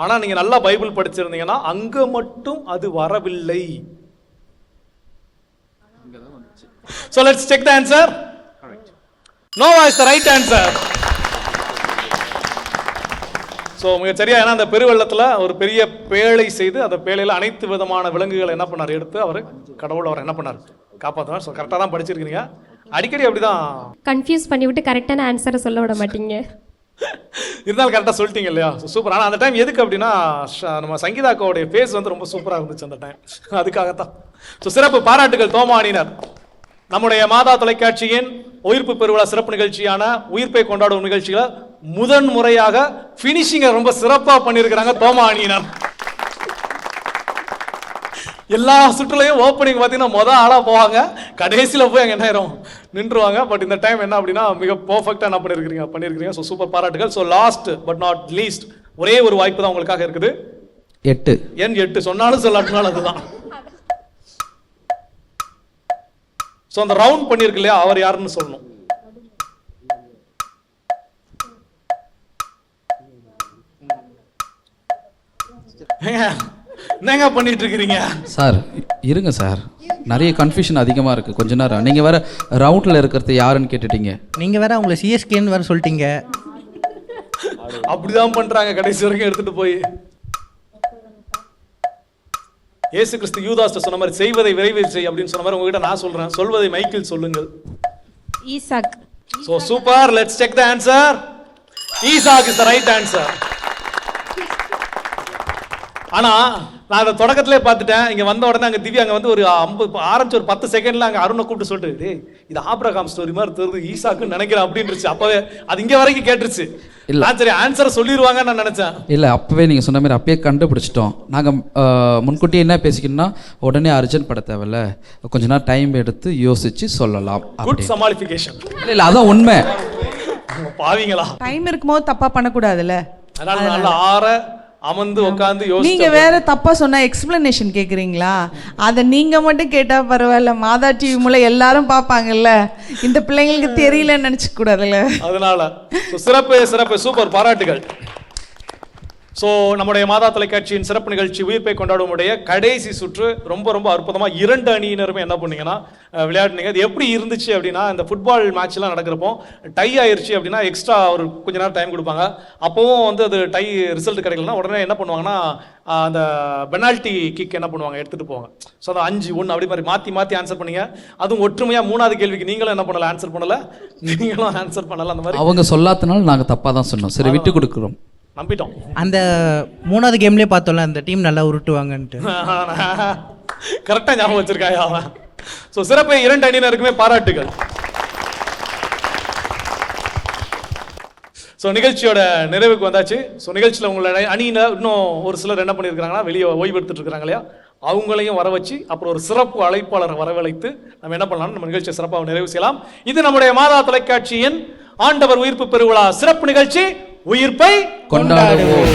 ஆனா நீங்க நல்லா பைபிள் படிச்சிருந்தீங்கன்னா அங்க மட்டும் அது வரவில்லை. So let's check the answer. Noah is the right answer. So மிக சரியா. ஏன்னா அந்த பெருவெள்ளத்தில் ஒரு பெரிய பேழை செய்து அந்த பேழையில் அனைத்து விதமான விலங்குகளை என்ன பண்ணார், எடுத்து அவர் கடவுள் அவர் என்ன பண்ணார், காப்பாற்றினார். ஸோ கரெக்டாக தான் படிச்சிருக்கீங்க. அடிக்கடி அப்படிதான் கன்ஃபியூஸ் பண்ணி விட்டு கரெக்டான ஆன்சரை சொல்ல விட மாட்டீங்க. இருந்தாலும் கரெக்டாக சொல்லிட்டீங்க இல்லையா? சூப்பர். ஆனால் அந்த டைம் எதுக்கு அப்படின்னா நம்ம சங்கீதாக்காவுடைய ஃபேஸ் வந்து ரொம்ப சூப்பராக இருந்துச்சு அந்த டைம், அதுக்காகத்தான். ஸோ சிறப்பு பாராட்டுகள் தோமானினர். நம்முடைய மாதா தொலைக்காட்சியின் உயிர்ப்பு பெருவிழா சிறப்பு நிகழ்ச்சியான உயிர்ப்பை கொண்டாடும் நிகழ்ச்சியில முதன் முறையாக பினிஷிங்கை ரொம்ப சிறப்பா பண்ணியிருக்கிறாங்க தோமா அணியினர். எல்லா சுற்றுலையும் ஓப்பனிங் பார்த்தீங்கன்னா மொதல் ஆளா போவாங்க, கடைசியில் போய் அங்கே என்ன ஆயிரும் நின்றுவாங்க. பட் இந்த டைம் என்ன அப்படின்னா மிக பர்ஃபெக்டாக என்ன பண்ணியிருக்கிறீங்க. ஸோ சூப்பர் பாராட்டுகள். So last but not least ஒரே ஒரு வாய்ப்பு தான் உங்களுக்காக இருக்குது. 8. எண் 8 சொன்னாலும் சொல்லாட்டினாலும் அதுதான். ஸோ அந்த ரவுண்ட் பண்ணியிருக்கு இல்லையா, அவர் யாருன்னு சொல்லணும். என்னங்க பண்ணிட்டு இருக்கிறீங்க சார்? இருங்க சார், நிறைய கன்ஃபியூஷன் அதிகமாக இருக்குது. கொஞ்ச நேரம் நீங்கள் வேற ரவுண்டில் இருக்கிறது யாருன்னு கேட்டுட்டீங்க. நீங்கள் வேற உங்களை சிஎஸ்கேன்னு வேற சொல்லிட்டீங்க. அப்படிதான் பண்றாங்க கடைசி வரைக்கும் எடுத்துட்டு போய். இயேசு கிறிஸ்து யூதாஸ்ட சொன்ன மாதிரி செய்வதை விரைவில் செய் அப்படின்னு சொன்ன மாதிரி உங்ககிட்ட நான் சொல்றேன், சொல்வதை மைக்கில் சொல்லுங்கள். Isaac. So super, let's check the answer. Isaac is the right answer. ஆனா நான் அதை தொடக்கத்திலே பார்த்துட்டேன். இங்க வந்த உடனே அங்க திவ்யா அங்க வந்து ஒரு ஆரம்பிச்சு ஒரு 10 செகண்ட்ல அங்க அருணை கூப்பிட்டு சொல்லிட்டு, டேய் இது ஆபிரகாம் ஸ்டோரி மாதிரி தெரியுது, ஈசாக்குன்னு நினைக்கிறேன் அப்படின்னுச்சு. அப்பவே அது இங்க வரைக்கும் கேட்டுருச்சு. இல்ல சரி ஆன்சரை சொல்லிடுவாங்கன்னு நான் நினைச்சேன். இல்லை, அப்பவே நீங்கள் சொன்ன மாதிரி அப்பயே கண்டுபிடிச்சிட்டோம். நாங்கள் முன்கூட்டியே என்ன பேசிக்கணும்னா, உடனே அர்ஜென்ட் பட தேவையில்ல, கொஞ்ச நேரம் டைம் எடுத்து யோசிச்சு சொல்லலாம். குட் சமாளிஃபிகேஷன். இல்லை அதான் உண்மை. பாவீங்களா, டைம் இருக்கும்போது தப்பா பண்ணக்கூடாதுல்ல. அதனால நல்லா ஆற அமர்ந்து உட்கார்ந்து யோசிச்சு. நீங்க வேற தப்பா சொன்னா எக்ஸ்பிளனேஷன் கேக்குறீங்களா? அத நீங்க மட்டும் கேட்டா பரவாயில்ல, மாதா டிவி மூலம் எல்லாரும் பாப்பாங்கல்ல, இந்த பிள்ளைங்களுக்கு தெரியலன்னு நினைச்சுக்க கூடாதுல்ல. அதனால சிறப்பு சிறப்பு, சூப்பர், பாராட்டுகள். ஸோ நம்முடைய மாதா தொலைக்காட்சியின் சிறப்பு நிகழ்ச்சி உயிர்ப்பை கொண்டாடுவோடைய கடைசி சுற்று ரொம்ப ரொம்ப அற்புதமாக 2 அணியினருமே என்ன பண்ணீங்கன்னா விளையாடுனீங்க. அது எப்படி இருந்துச்சு அப்படின்னா, இந்த ஃபுட்பால் மேட்ச்லாம் நடக்கிறப்போ டை ஆயிடுச்சு அப்படின்னா எக்ஸ்ட்ரா ஒரு கொஞ்ச நேரம் டைம் கொடுப்பாங்க. அப்போவும் வந்து அது டை ரிசல்ட் கிடைக்கலன்னா உடனே என்ன பண்ணுவாங்கன்னா அந்த பெனால்ட்டி கிக் என்ன பண்ணுவாங்க எடுத்துகிட்டு போவாங்க. ஸோ அந்த 5-1 அப்படி மாதிரி மாற்றி மாற்றி ஆன்சர் பண்ணீங்க. அதுவும் ஒற்றுமையாக 3வது கேள்விக்கு நீங்களும் என்ன பண்ணல, ஆன்சர் பண்ணலை, நீங்களும் ஆன்சர் பண்ணலை. அந்த மாதிரி அவங்க சொல்லாதனால நாங்கள் தப்பாக தான் சொன்னோம். சரி விட்டு கொடுக்குறோம், நம்பிட்டோம். அந்த 3வது கேம்லேயே பார்த்தோம்ல அந்த டீம் நல்லா உருட்டுவாங்கன்ட்டு. கரெக்டாக ஞாபகம் வச்சிருக்காயா அவன். ஸோ சிறப்பு 2 அணியினருக்குமே பாராட்டுகள். ஸோ நிகழ்ச்சியோட நிறைவுக்கு வந்தாச்சு. ஸோ நிகழ்ச்சியில் உங்களோட அணியினர் இன்னும் ஒரு சிலர் என்ன பண்ணியிருக்கிறாங்கன்னா வெளியே ஓய்வு எடுத்துட்டு இருக்கிறாங்க இல்லையா, அவங்களையும் வர வச்சு அப்புறம் ஒரு சிறப்பு அழைப்பாளரை வரவழைத்து நம்ம என்ன பண்ணலாம், நம்ம நிகழ்ச்சியை சிறப்பாக நிறைவு செய்யலாம். இது நம்முடைய மாதா தொலைக்காட்சியின் ஆண்டவர் உயிர்ப்பு பெருவிழா சிறப்பு நிகழ்ச்சி உயிர்ப்பை கொண்டாடுவோம்.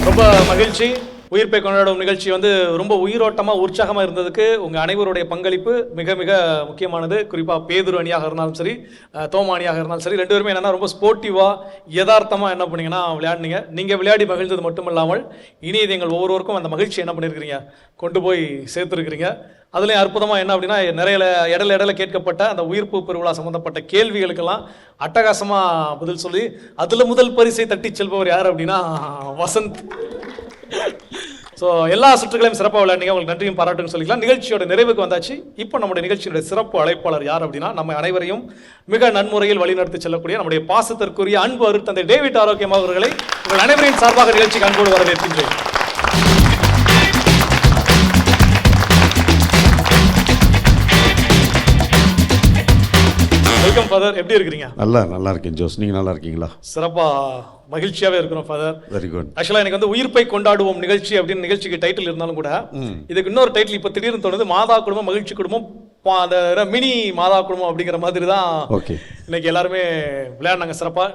ரொம்ப மகிழ்ச்சி. உயிர்ப்பை கொண்டாடும் நிகழ்ச்சி வந்து ரொம்ப உயிரோட்டமாக உற்சாகமாக இருந்ததுக்கு உங்கள் அனைவருடைய பங்களிப்பு மிக மிக முக்கியமானது. குறிப்பாக பேதுரு அணியாக இருந்தாலும் சரி, தோமா அணியாக இருந்தாலும் சரி, 2 பேருமே என்னென்னா ரொம்ப ஸ்போர்ட்டிவாக யதார்த்தமாக என்ன பண்ணீங்கன்னா விளையாடுனீங்க. நீங்கள் விளையாடி மகிழ்ந்தது மட்டும் இல்லாமல் இனி இது எங்கள் ஒவ்வொருவருக்கும் அந்த மகிழ்ச்சி என்ன பண்ணியிருக்கிறீங்க, கொண்டு போய் சேர்த்துருக்கிறீங்க. அதுலேயும் அற்புதமாக என்ன அப்படின்னா, நிறைய இடையில கேட்கப்பட்ட அந்த உயிர்ப்பு பெருவிழா சம்மந்தப்பட்ட கேள்விகளுக்கெல்லாம் அட்டகாசமாக பதில் சொல்லி அதில் முதல் பரிசை தட்டி செல்பவர் யார் அப்படின்னா வசந்த். ஸோ எல்லா சுற்றுகளையும் சிறப்பாக விளையாடுங்க. உங்களுக்கு நன்றியும் பாராட்டுன்னு சொல்லிக்கலாம். நிகழ்ச்சியோட நிறைவுக்கு வந்தாச்சு. இப்போ நம்முடைய நிகழ்ச்சியோட சிறப்பு அழைப்பாளர் யார் அப்படின்னா, நம்ம அனைவரையும் மிக நன்முறையில் வழிநடத்தி செல்லக்கூடிய நம்முடைய பாசத்திற்குரிய அன்பு அருட்தந்தை டேவிட் ஆரோக்கியம் அவர்களை உங்கள் அனைவரின் சார்பாக நிகழ்ச்சிக்கு அன்போடு வரவேற்கின்றேன். வெல்கம் ஃபாதர், எப்படி இருக்கிறீங்க? நல்லா இருக்கேன் ஜோஸ், நீங்க நல்லா இருக்கீங்களா? சிறப்பா மகிழ்ச்சியாவே இருக்கிறோம் ஃபாதர். Very good. ஆக்சுவலா எனக்கு வந்து உயிர்ப்பை கொண்டாடுவோம் நிகழ்ச்சி அப்படின்னு நிகழ்ச்சிக்கு டைட்டில் இருந்தாலும் கூட இதுக்கு இன்னொரு டைட்டில் இப்போ திடீர்னு தோணுது, மாதா குடும்பம் மகிழ்ச்சி குடும்பம், அந்த மினி மாதா குடும்பம் அப்படிங்கிற மாதிரி தான் இன்னைக்கு எல்லாருமே விளையாடுனாங்க சிறப்பா.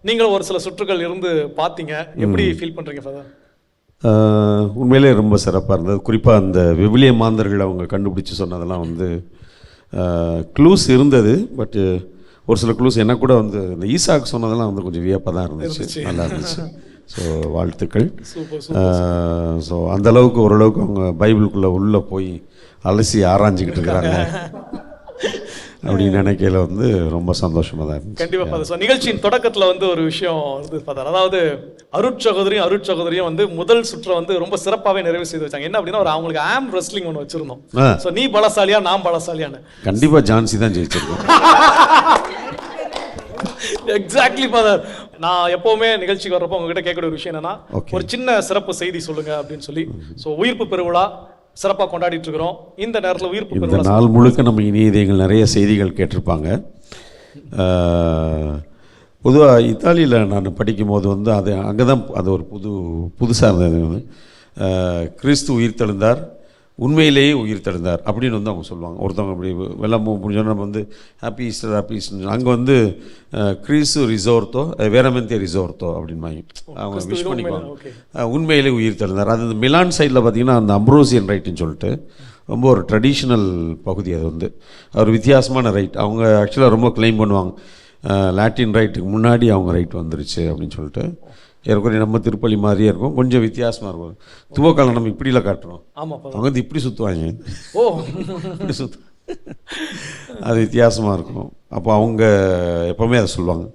நீங்களும் ஒரு சில சுற்றுகள் இருந்து பார்த்தீங்க, எப்படி ஃபீல் பண்றீங்க ஃபாதர்? உண்மையிலே ரொம்ப சிறப்பாக இருந்தது. குறிப்பாக அந்த விவிலிய மாந்தர்கள் அவங்க கண்டுபிடிச்சு சொன்னதெல்லாம் வந்து க்ளூஸ் இருந்தது. பட் ஒரு சில க்ளூஸ் என்ன கூட வந்து இந்த ஈசாக்கு சொன்னதெல்லாம் வந்து கொஞ்சம் வியப்பாக தான் இருந்துச்சு, நல்லா இருந்துச்சு. ஸோ வாழ்த்துக்கள். ஸோ அந்தளவுக்கு ஓரளவுக்கு அவங்க பைபிளுக்குள்ளே உள்ளே போய் அலசி ஆராய்ஞ்சிக்கிட்டு இருக்கிறாங்க அப்படின்னு நினைக்கையில வந்து ரொம்ப சந்தோஷமாக தான் இருந்துச்சு. கண்டிப்பாக ஃபாதர். ஸோ நிகழ்ச்சியின் தொடக்கத்தில் வந்து ஒரு விஷயம் இருந்தது ஃபாதர், அதாவது அருட்சகோதரியும் வந்து முதல் சுற்றை வந்து ரொம்ப சிறப்பாகவே நிறைவு செய்து வச்சாங்க. என்ன அப்படின்னா, ஒரு அவங்களுக்கு ஆம் ரெஸ்லிங் ஒன்று வச்சிருந்தோம். ஸோ நீ பலசாலியா நான் பலசாலியான்னு. கண்டிப்பாக ஜான்சி தான் ஜெயிச்சிருக்கோம். Exactly father. நான் எப்பவுமே நிகழ்ச்சிக்கு வர்றப்போ உங்ககிட்ட கேட்கக்கூடிய ஒரு விஷயம் என்னன்னா, ஒரு சின்ன சிறப்பு செய்தி சொல்லுங்க அப்படின்னு சொல்லி. ஸோ உயிர்ப்பு பெருவிழா சிறப்பாக கொண்டாடிட்டு இருக்கிறோம். இந்த நேரத்தில் உயிர்ப்பு இந்த நாள் முழுக்க நம்ம இணையதளங்கள் நிறைய செய்திகள் கேட்டிருப்பாங்க. பொதுவாக இத்தாலியில் நான் படிக்கும்போது வந்து அது அங்கே தான் அது ஒரு புதுசாக இருந்தது. கிறிஸ்து உயிர்த்தெழுந்தார், உண்மையிலேயே உயிர் தெழுந்தார் அப்படின்னு வந்து அவங்க சொல்லுவாங்க. ஒருத்தவங்க அப்படி வெள்ளம் முடிஞ்சோன்னா நம்ம வந்து ஹாப்பி ஈஸ்டர் ஹாப்பி ஈஸ்டர், அங்கே வந்து கிறிஸ்து ரிசோர்த்தோ வேரமெந்தே ரிசோர்த்தோ அப்படின்பாங்க, அவங்க விஷ் பண்ணிக்குவாங்க. உண்மையிலே உயிர் தெழுந்தார். அது மிலான் சைடில் பார்த்தீங்கன்னா அந்த அம்ப்ரோசியன் ரைட்டுன்னு சொல்லிட்டு ரொம்ப ஒரு ட்ரெடிஷ்னல் பகுதி. அது வந்து ஒரு வித்தியாசமான ரைட். அவங்க ஆக்சுவலாக ரொம்ப கிளைம் பண்ணுவாங்க, லாட்டின் ரைட்டுக்கு முன்னாடி அவங்க ரைட் வந்துருச்சு அப்படின்னு சொல்லிட்டு. ஏற்கனவே நம்ம திருப்பள்ளி மாதிரியே இருக்கும், கொஞ்சம் வித்தியாசமாக இருக்கும். துவக்காலம் நம்ம இப்படிலாம் காட்டுறோம், அவங்க வந்து இப்படி சுற்றுவாங்க, இப்படி சுற்று, அது வித்தியாசமாக இருக்கும். அப்போ அவங்க எப்போவுமே அதை சொல்லுவாங்க,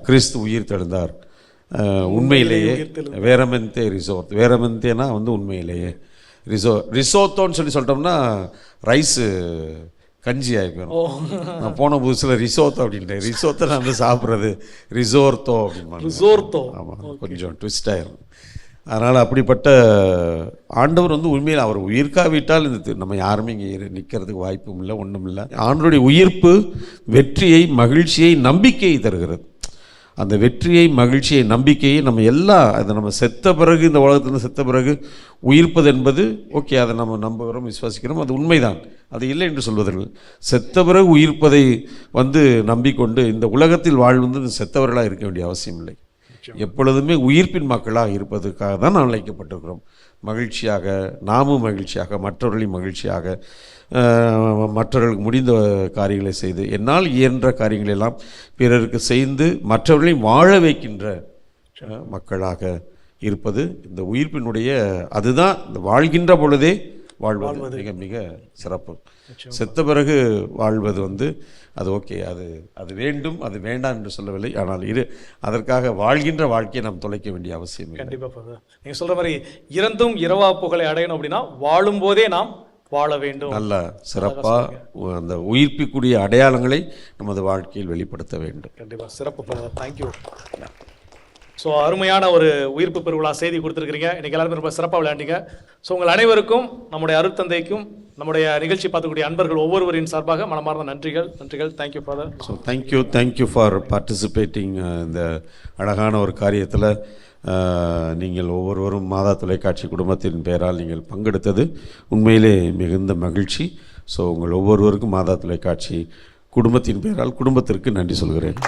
கிறிஸ்து உயிர் தெழுந்தார், உண்மையிலேயே வேரமெந்தே ரிசோர்ட். வேரமெந்தேனா வந்து உண்மையிலேயே ரிசோத்தோன்னு சொல்லிட்டோம்னா ரைஸு கஞ்சி ஆகிப்போம். நான் போன புதுசில் ரிசோத்தோ அப்படின்ட்டேன். ரிசோத்தை நான் வந்து சாப்பிட்றது ரிசோர்த்தோ அப்படின்னு. ஆமாம், கொஞ்சம் ட்விஸ்ட் ஆயிரும். அதனால் அப்படிப்பட்ட ஆண்டவர் வந்து உண்மையில் அவர் உயிர்க்காவிட்டால் இந்த நம்ம யாருமே இங்கே நிற்கிறதுக்கு வாய்ப்பும் இல்லை, ஒன்றும் இல்லை. ஆண்டவருடைய உயிர்ப்பு வெற்றியை, மகிழ்ச்சியை, நம்பிக்கையை தருகிறது. அந்த வெற்றியை, மகிழ்ச்சியை, நம்பிக்கையை நம்ம எல்லாம், அதை நம்ம செத்த பிறகு, இந்த உலகத்துலேருந்து செத்த பிறகு உயிர்ப்பது என்பது ஓகே, அதை நம்ம நம்புகிறோம், விசுவாசிக்கிறோம், அது உண்மைதான், அது இல்லை என்று சொல்வதில்லை. செத்த பிறகு உயிர்ப்பதை வந்து நம்பிக்கொண்டு இந்த உலகத்தில் வாழ்ந்து செத்தவர்களாக இருக்க வேண்டிய அவசியம் இல்லை. எப்பொழுதுமே உயிர்ப்பின் மக்களாக இருப்பதற்காக தான் நாம் அழைக்கப்பட்டிருக்கிறோம். மகிழ்ச்சியாக, நாமும் மகிழ்ச்சியாக, மற்றவர்களையும் மகிழ்ச்சியாக, மற்றவர்களுக்கு முடிந்த காரியங்களை செய்து, என்னால் இயன்ற காரியங்களெல்லாம் பிறருக்கு செய்து மற்றவர்களையும் வாழ வைக்கின்ற மக்களாக இருப்பது இந்த உயிர்ப்பினுடைய, அதுதான் இந்த வாழ்கின்ற பொழுதே வாழ்வது மிக மிக சிறப்பு. செத்த பிறகு வாழ்வது வந்து அது ஓகே, அது வேண்டும், அது வேண்டாம் என்று சொல்லவில்லை. ஆனால் அதற்காக வாழ்கின்ற வாழ்க்கையை நாம் தொலைக்க வேண்டிய அவசியம் இல்லை. கண்டிப்பாக நீங்கள் சொல்கிற மாதிரி இறந்தும் இரவா புகழை அடையணும் அப்படின்னா வாழும் போதே நாம் வாழ வேண்டும். நல்ல சிறப்பாக அந்த உயிர்ப்பிக்கூடிய அடையாளங்களை நமது வாழ்க்கையில் வெளிப்படுத்த வேண்டும். கண்டிப்பாக சிறப்பு. தேங்க்யூ. ஸோ அருமையான ஒரு உயிர்ப்பு பெருவிழா செய்தி கொடுத்துருக்கிறீங்க. இன்றைக்கி எல்லாருமே ரொம்ப சிறப்பாக விளையாண்டிங்க. ஸோ உங்கள் அனைவருக்கும், நம்முடைய அருட்தந்தைக்கும், நம்முடைய நிகழ்ச்சி பார்க்கக்கூடிய அன்பர்கள் ஒவ்வொருவரின் சார்பாக மனமார்ந்த நன்றிகள். Thank you father. So thank you for participating இந்த அழகான ஒரு காரியத்தில். நீங்கள் ஒவ்வொருவரும் மாதா தொலைக்காட்சி குடும்பத்தின் பெயரால் நீங்கள் பங்கெடுத்தது உண்மையிலே மிகுந்த மகிழ்ச்சி. ஸோ உங்கள் ஒவ்வொருவருக்கும் மாதா தொலைக்காட்சி குடும்பத்தின் பெயரால் குடும்பத்திற்கு நன்றி சொல்கிறேன்.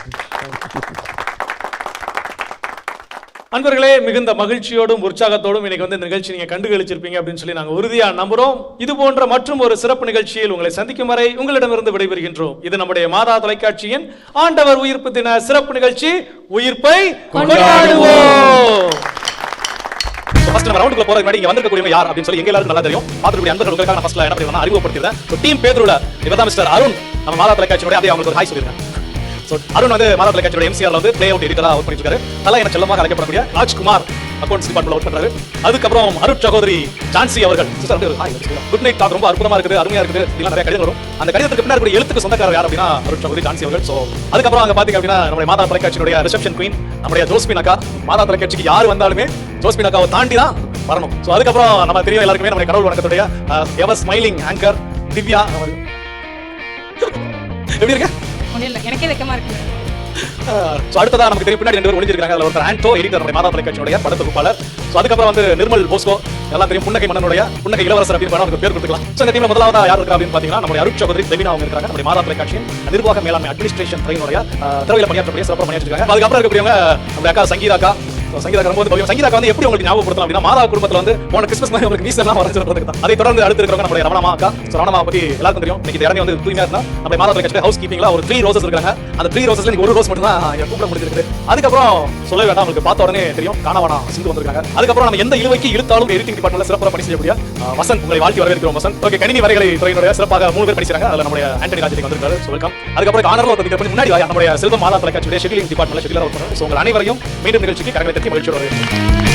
அன்பர்களே, மிகுந்த மகிழ்ச்சியோடும் உற்சாகத்தோடும் இன்னைக்கு வந்து இந்த நிகழ்ச்சி நீங்க கண்டுகளிச்சிருப்பீங்க அப்படின்னு சொல்லி நாங்கள் உறுதியா நம்புறோம். இது போன்ற மற்றும் ஒரு சிறப்பு நிகழ்ச்சியில் உங்களை சந்திக்கும் வரை உங்களிடமிருந்து விடைபெறுகின்றோம். இது நம்முடைய மாதா தொலைக்காட்சியின் ஆண்டவர் உயிர்ப்பு தின சிறப்பு நிகழ்ச்சி, உயிர்ப்பை கொண்டாடுவோம். ஃபர்ஸ்ட் நம்ம ரவுண்டுக்குள்ள போறதுக்கு முன்னாடி இங்க வந்திருக்கக்கூடியவங்க யார் அப்படின்னு சொல்லி எங்க எல்லாரும் நல்லா தெரியும். பார்க்கக்கூடிய அன்பர்கள் உங்களுக்காக நான் ஃபர்ஸ்ட்ல என்ன பண்ணுவேன் அறிமுகப்படுத்திடுறேன். டீம் பேதுருல இவர்தான் மிஸ்டர் அருண், நம்ம மாதா தொலைக்காட்சியோட அப்படியே அவங்களுக்கு ஒரு ஹாய் சொல்லிருக்கேன். அருண் வந்து மாதா தொலைக்காட்சியோட எம்சிஆர்ல வந்து பிளே அவுட் எடிட்டரா ஒர்க் பண்ணிட்டு இருக்காரு. நல்லா என்ன செல்லமாக அழைக்கப்படக்கூடிய ராஜ்குமார் அக்கௌண்ட்ஸ் டிபார்ட்மெண்ட்ல ஒர்க் பண்றாரு. அதுக்கப்புறம் அருட் சகோதரி ஜான்சி அவர்கள், குட் நைட் டாக் ரொம்ப அற்புதமா இருக்குது, அருமையா இருக்குது, இதெல்லாம் நிறைய கடிதம் வரும். அந்த கடிதத்துக்கு பின்னாடி எழுத்துக்கு சொந்தக்காரர் யார் அப்படின்னா அருட் சகோதரி ஜான்சி அவர்கள். ஸோ அதுக்கப்புறம் அங்க பாத்தீங்க அப்படின்னா நம்முடைய மாதா தொலைக்காட்சியோட ரிசப்ஷன் குவீன் நம்முடைய ஜோஸ்பின் அக்கா. மாதா தொலைக்காட்சிக்கு யார் வந்தாலுமே ஜோஸ்பின் அக்காவை தாண்டி தான் வரணும். ஸோ அதுக்கப்புறம் நம்ம தெரியும் எல்லாருக்குமே நம்முடைய கடவுள் வணக்கத்துடைய எவர் ஸ்மைலிங் ஆங்கர் திவ்யா. எப்படி இருக்கு? எனக்கே வெக்கமா இருக்கு. அடுத்ததா நமக்கு தெரியும் பின்னாடி 2 பேர் ஒளிஞ்சிருக்காங்க. அதுல ஒருத்தர் ஆண்டோ, எடிட்டர், நம்முடைய மாதா தொலைக்காட்சியோட படத்தொகுப்பாளர். ஸோ அதுக்கப்புறம் வந்து நிர்மல் போஸ்கோ, எல்லாம் தெரியும், புன்னகை மன்னனுடைய புன்னகை இளவரசர் அப்படின்னு அவருக்கு பேர் கொடுத்துக்கலாம். ஸோ இந்த டீம்ல முதலாவதா யார் இருக்கா அப்படின்னு பாத்தீங்கன்னா நம்முடைய அருட் சகோதரி தெவினா அவங்க இருக்காங்க. நம்முடைய மாதா தொலைக்காட்சியின் நிர்வாக மேலாண்மை அட்மினிஸ்ட்ரேஷன் துறையினுடைய துறையில பணியாற்றக்கூடிய சிறப்பாக பணியாற்றிருக்காங்க. அதுக்கப்புறம் இருக்கக்கூடியவங்க நம்ம அக்கா சங்கீதாக்கா. சங்கீதாக்கா ரொம்ப சங்கீதாக்கா வந்து எப்படி உங்களுக்கு ஞாபகப்படுத்தலாம் அப்படின்னா மாதா குடும்பத்துல வந்து போன கிறிஸ்மஸ் மாதிரி உங்களுக்கு வீசெல்லாம் வரைஞ்சிருக்கிறதுக்கு தான். அதை தொடர்ந்து அடுத்து இருக்கிறவங்க நம்முடைய ரமணமா அக்கா. ரமணமா பத்தி எல்லாருக்கும் தெரியும். இன்னைக்கு இறங்கி வந்து தூய்மையா இருந்தா நம்ம மாதா தொலைக்காட்சி ஹவுஸ் கீப்பிங்ல ஒரு 3 ரோசஸ் இருக்காங்க. அந்த 3 ரோசஸ்ல நீங்க ஒரு ரோஸ் மட்டும் தான் கூப்பிட முடிஞ்சிருக்கு. அதுக்கப்புறம் சொல்ல வேண்டாம், உங்களுக்கு பார்த்த உடனே தெரியும், காணவானா சிந்து வந்திருக்காங்க. அதுக்கப்புறம் நம்ம எந்த இழுவைக்கு இழுத்தாலும் எடிட்டிங் டிபார்ட்மெண்ட்ல சிறப்பாக பணி செய்யக்கூடிய வசந்த், உங்களை வாழ்த்தி வரவேற்கிறோம் வசந்த். ஓகே, கணினி வரைகளை துறையினுடைய சிறப்பாக 3 பேர் படிச்சாங்க. அதுல நம்முடைய ஆண்டனி ராஜேந்திரன் வந்திருக்காரு. So welcome. அதுக்கப்புறம் ஆனர்ல ஒரு முன்னாடி நம்முடைய செல்வம் மாதா தொலைக்காட்சியுடைய ஷெட்யூலிங் டிபார்ட்மெண்ட்ல ஷெட்யூலர் ஒர்க் பண்ணுறாரு. ஸோ உங்கள் அனைவரையும் மீண்டும் நிகழ்ச்சிக்கு கரங்களை தட்டி மகிழ்ச்சியோட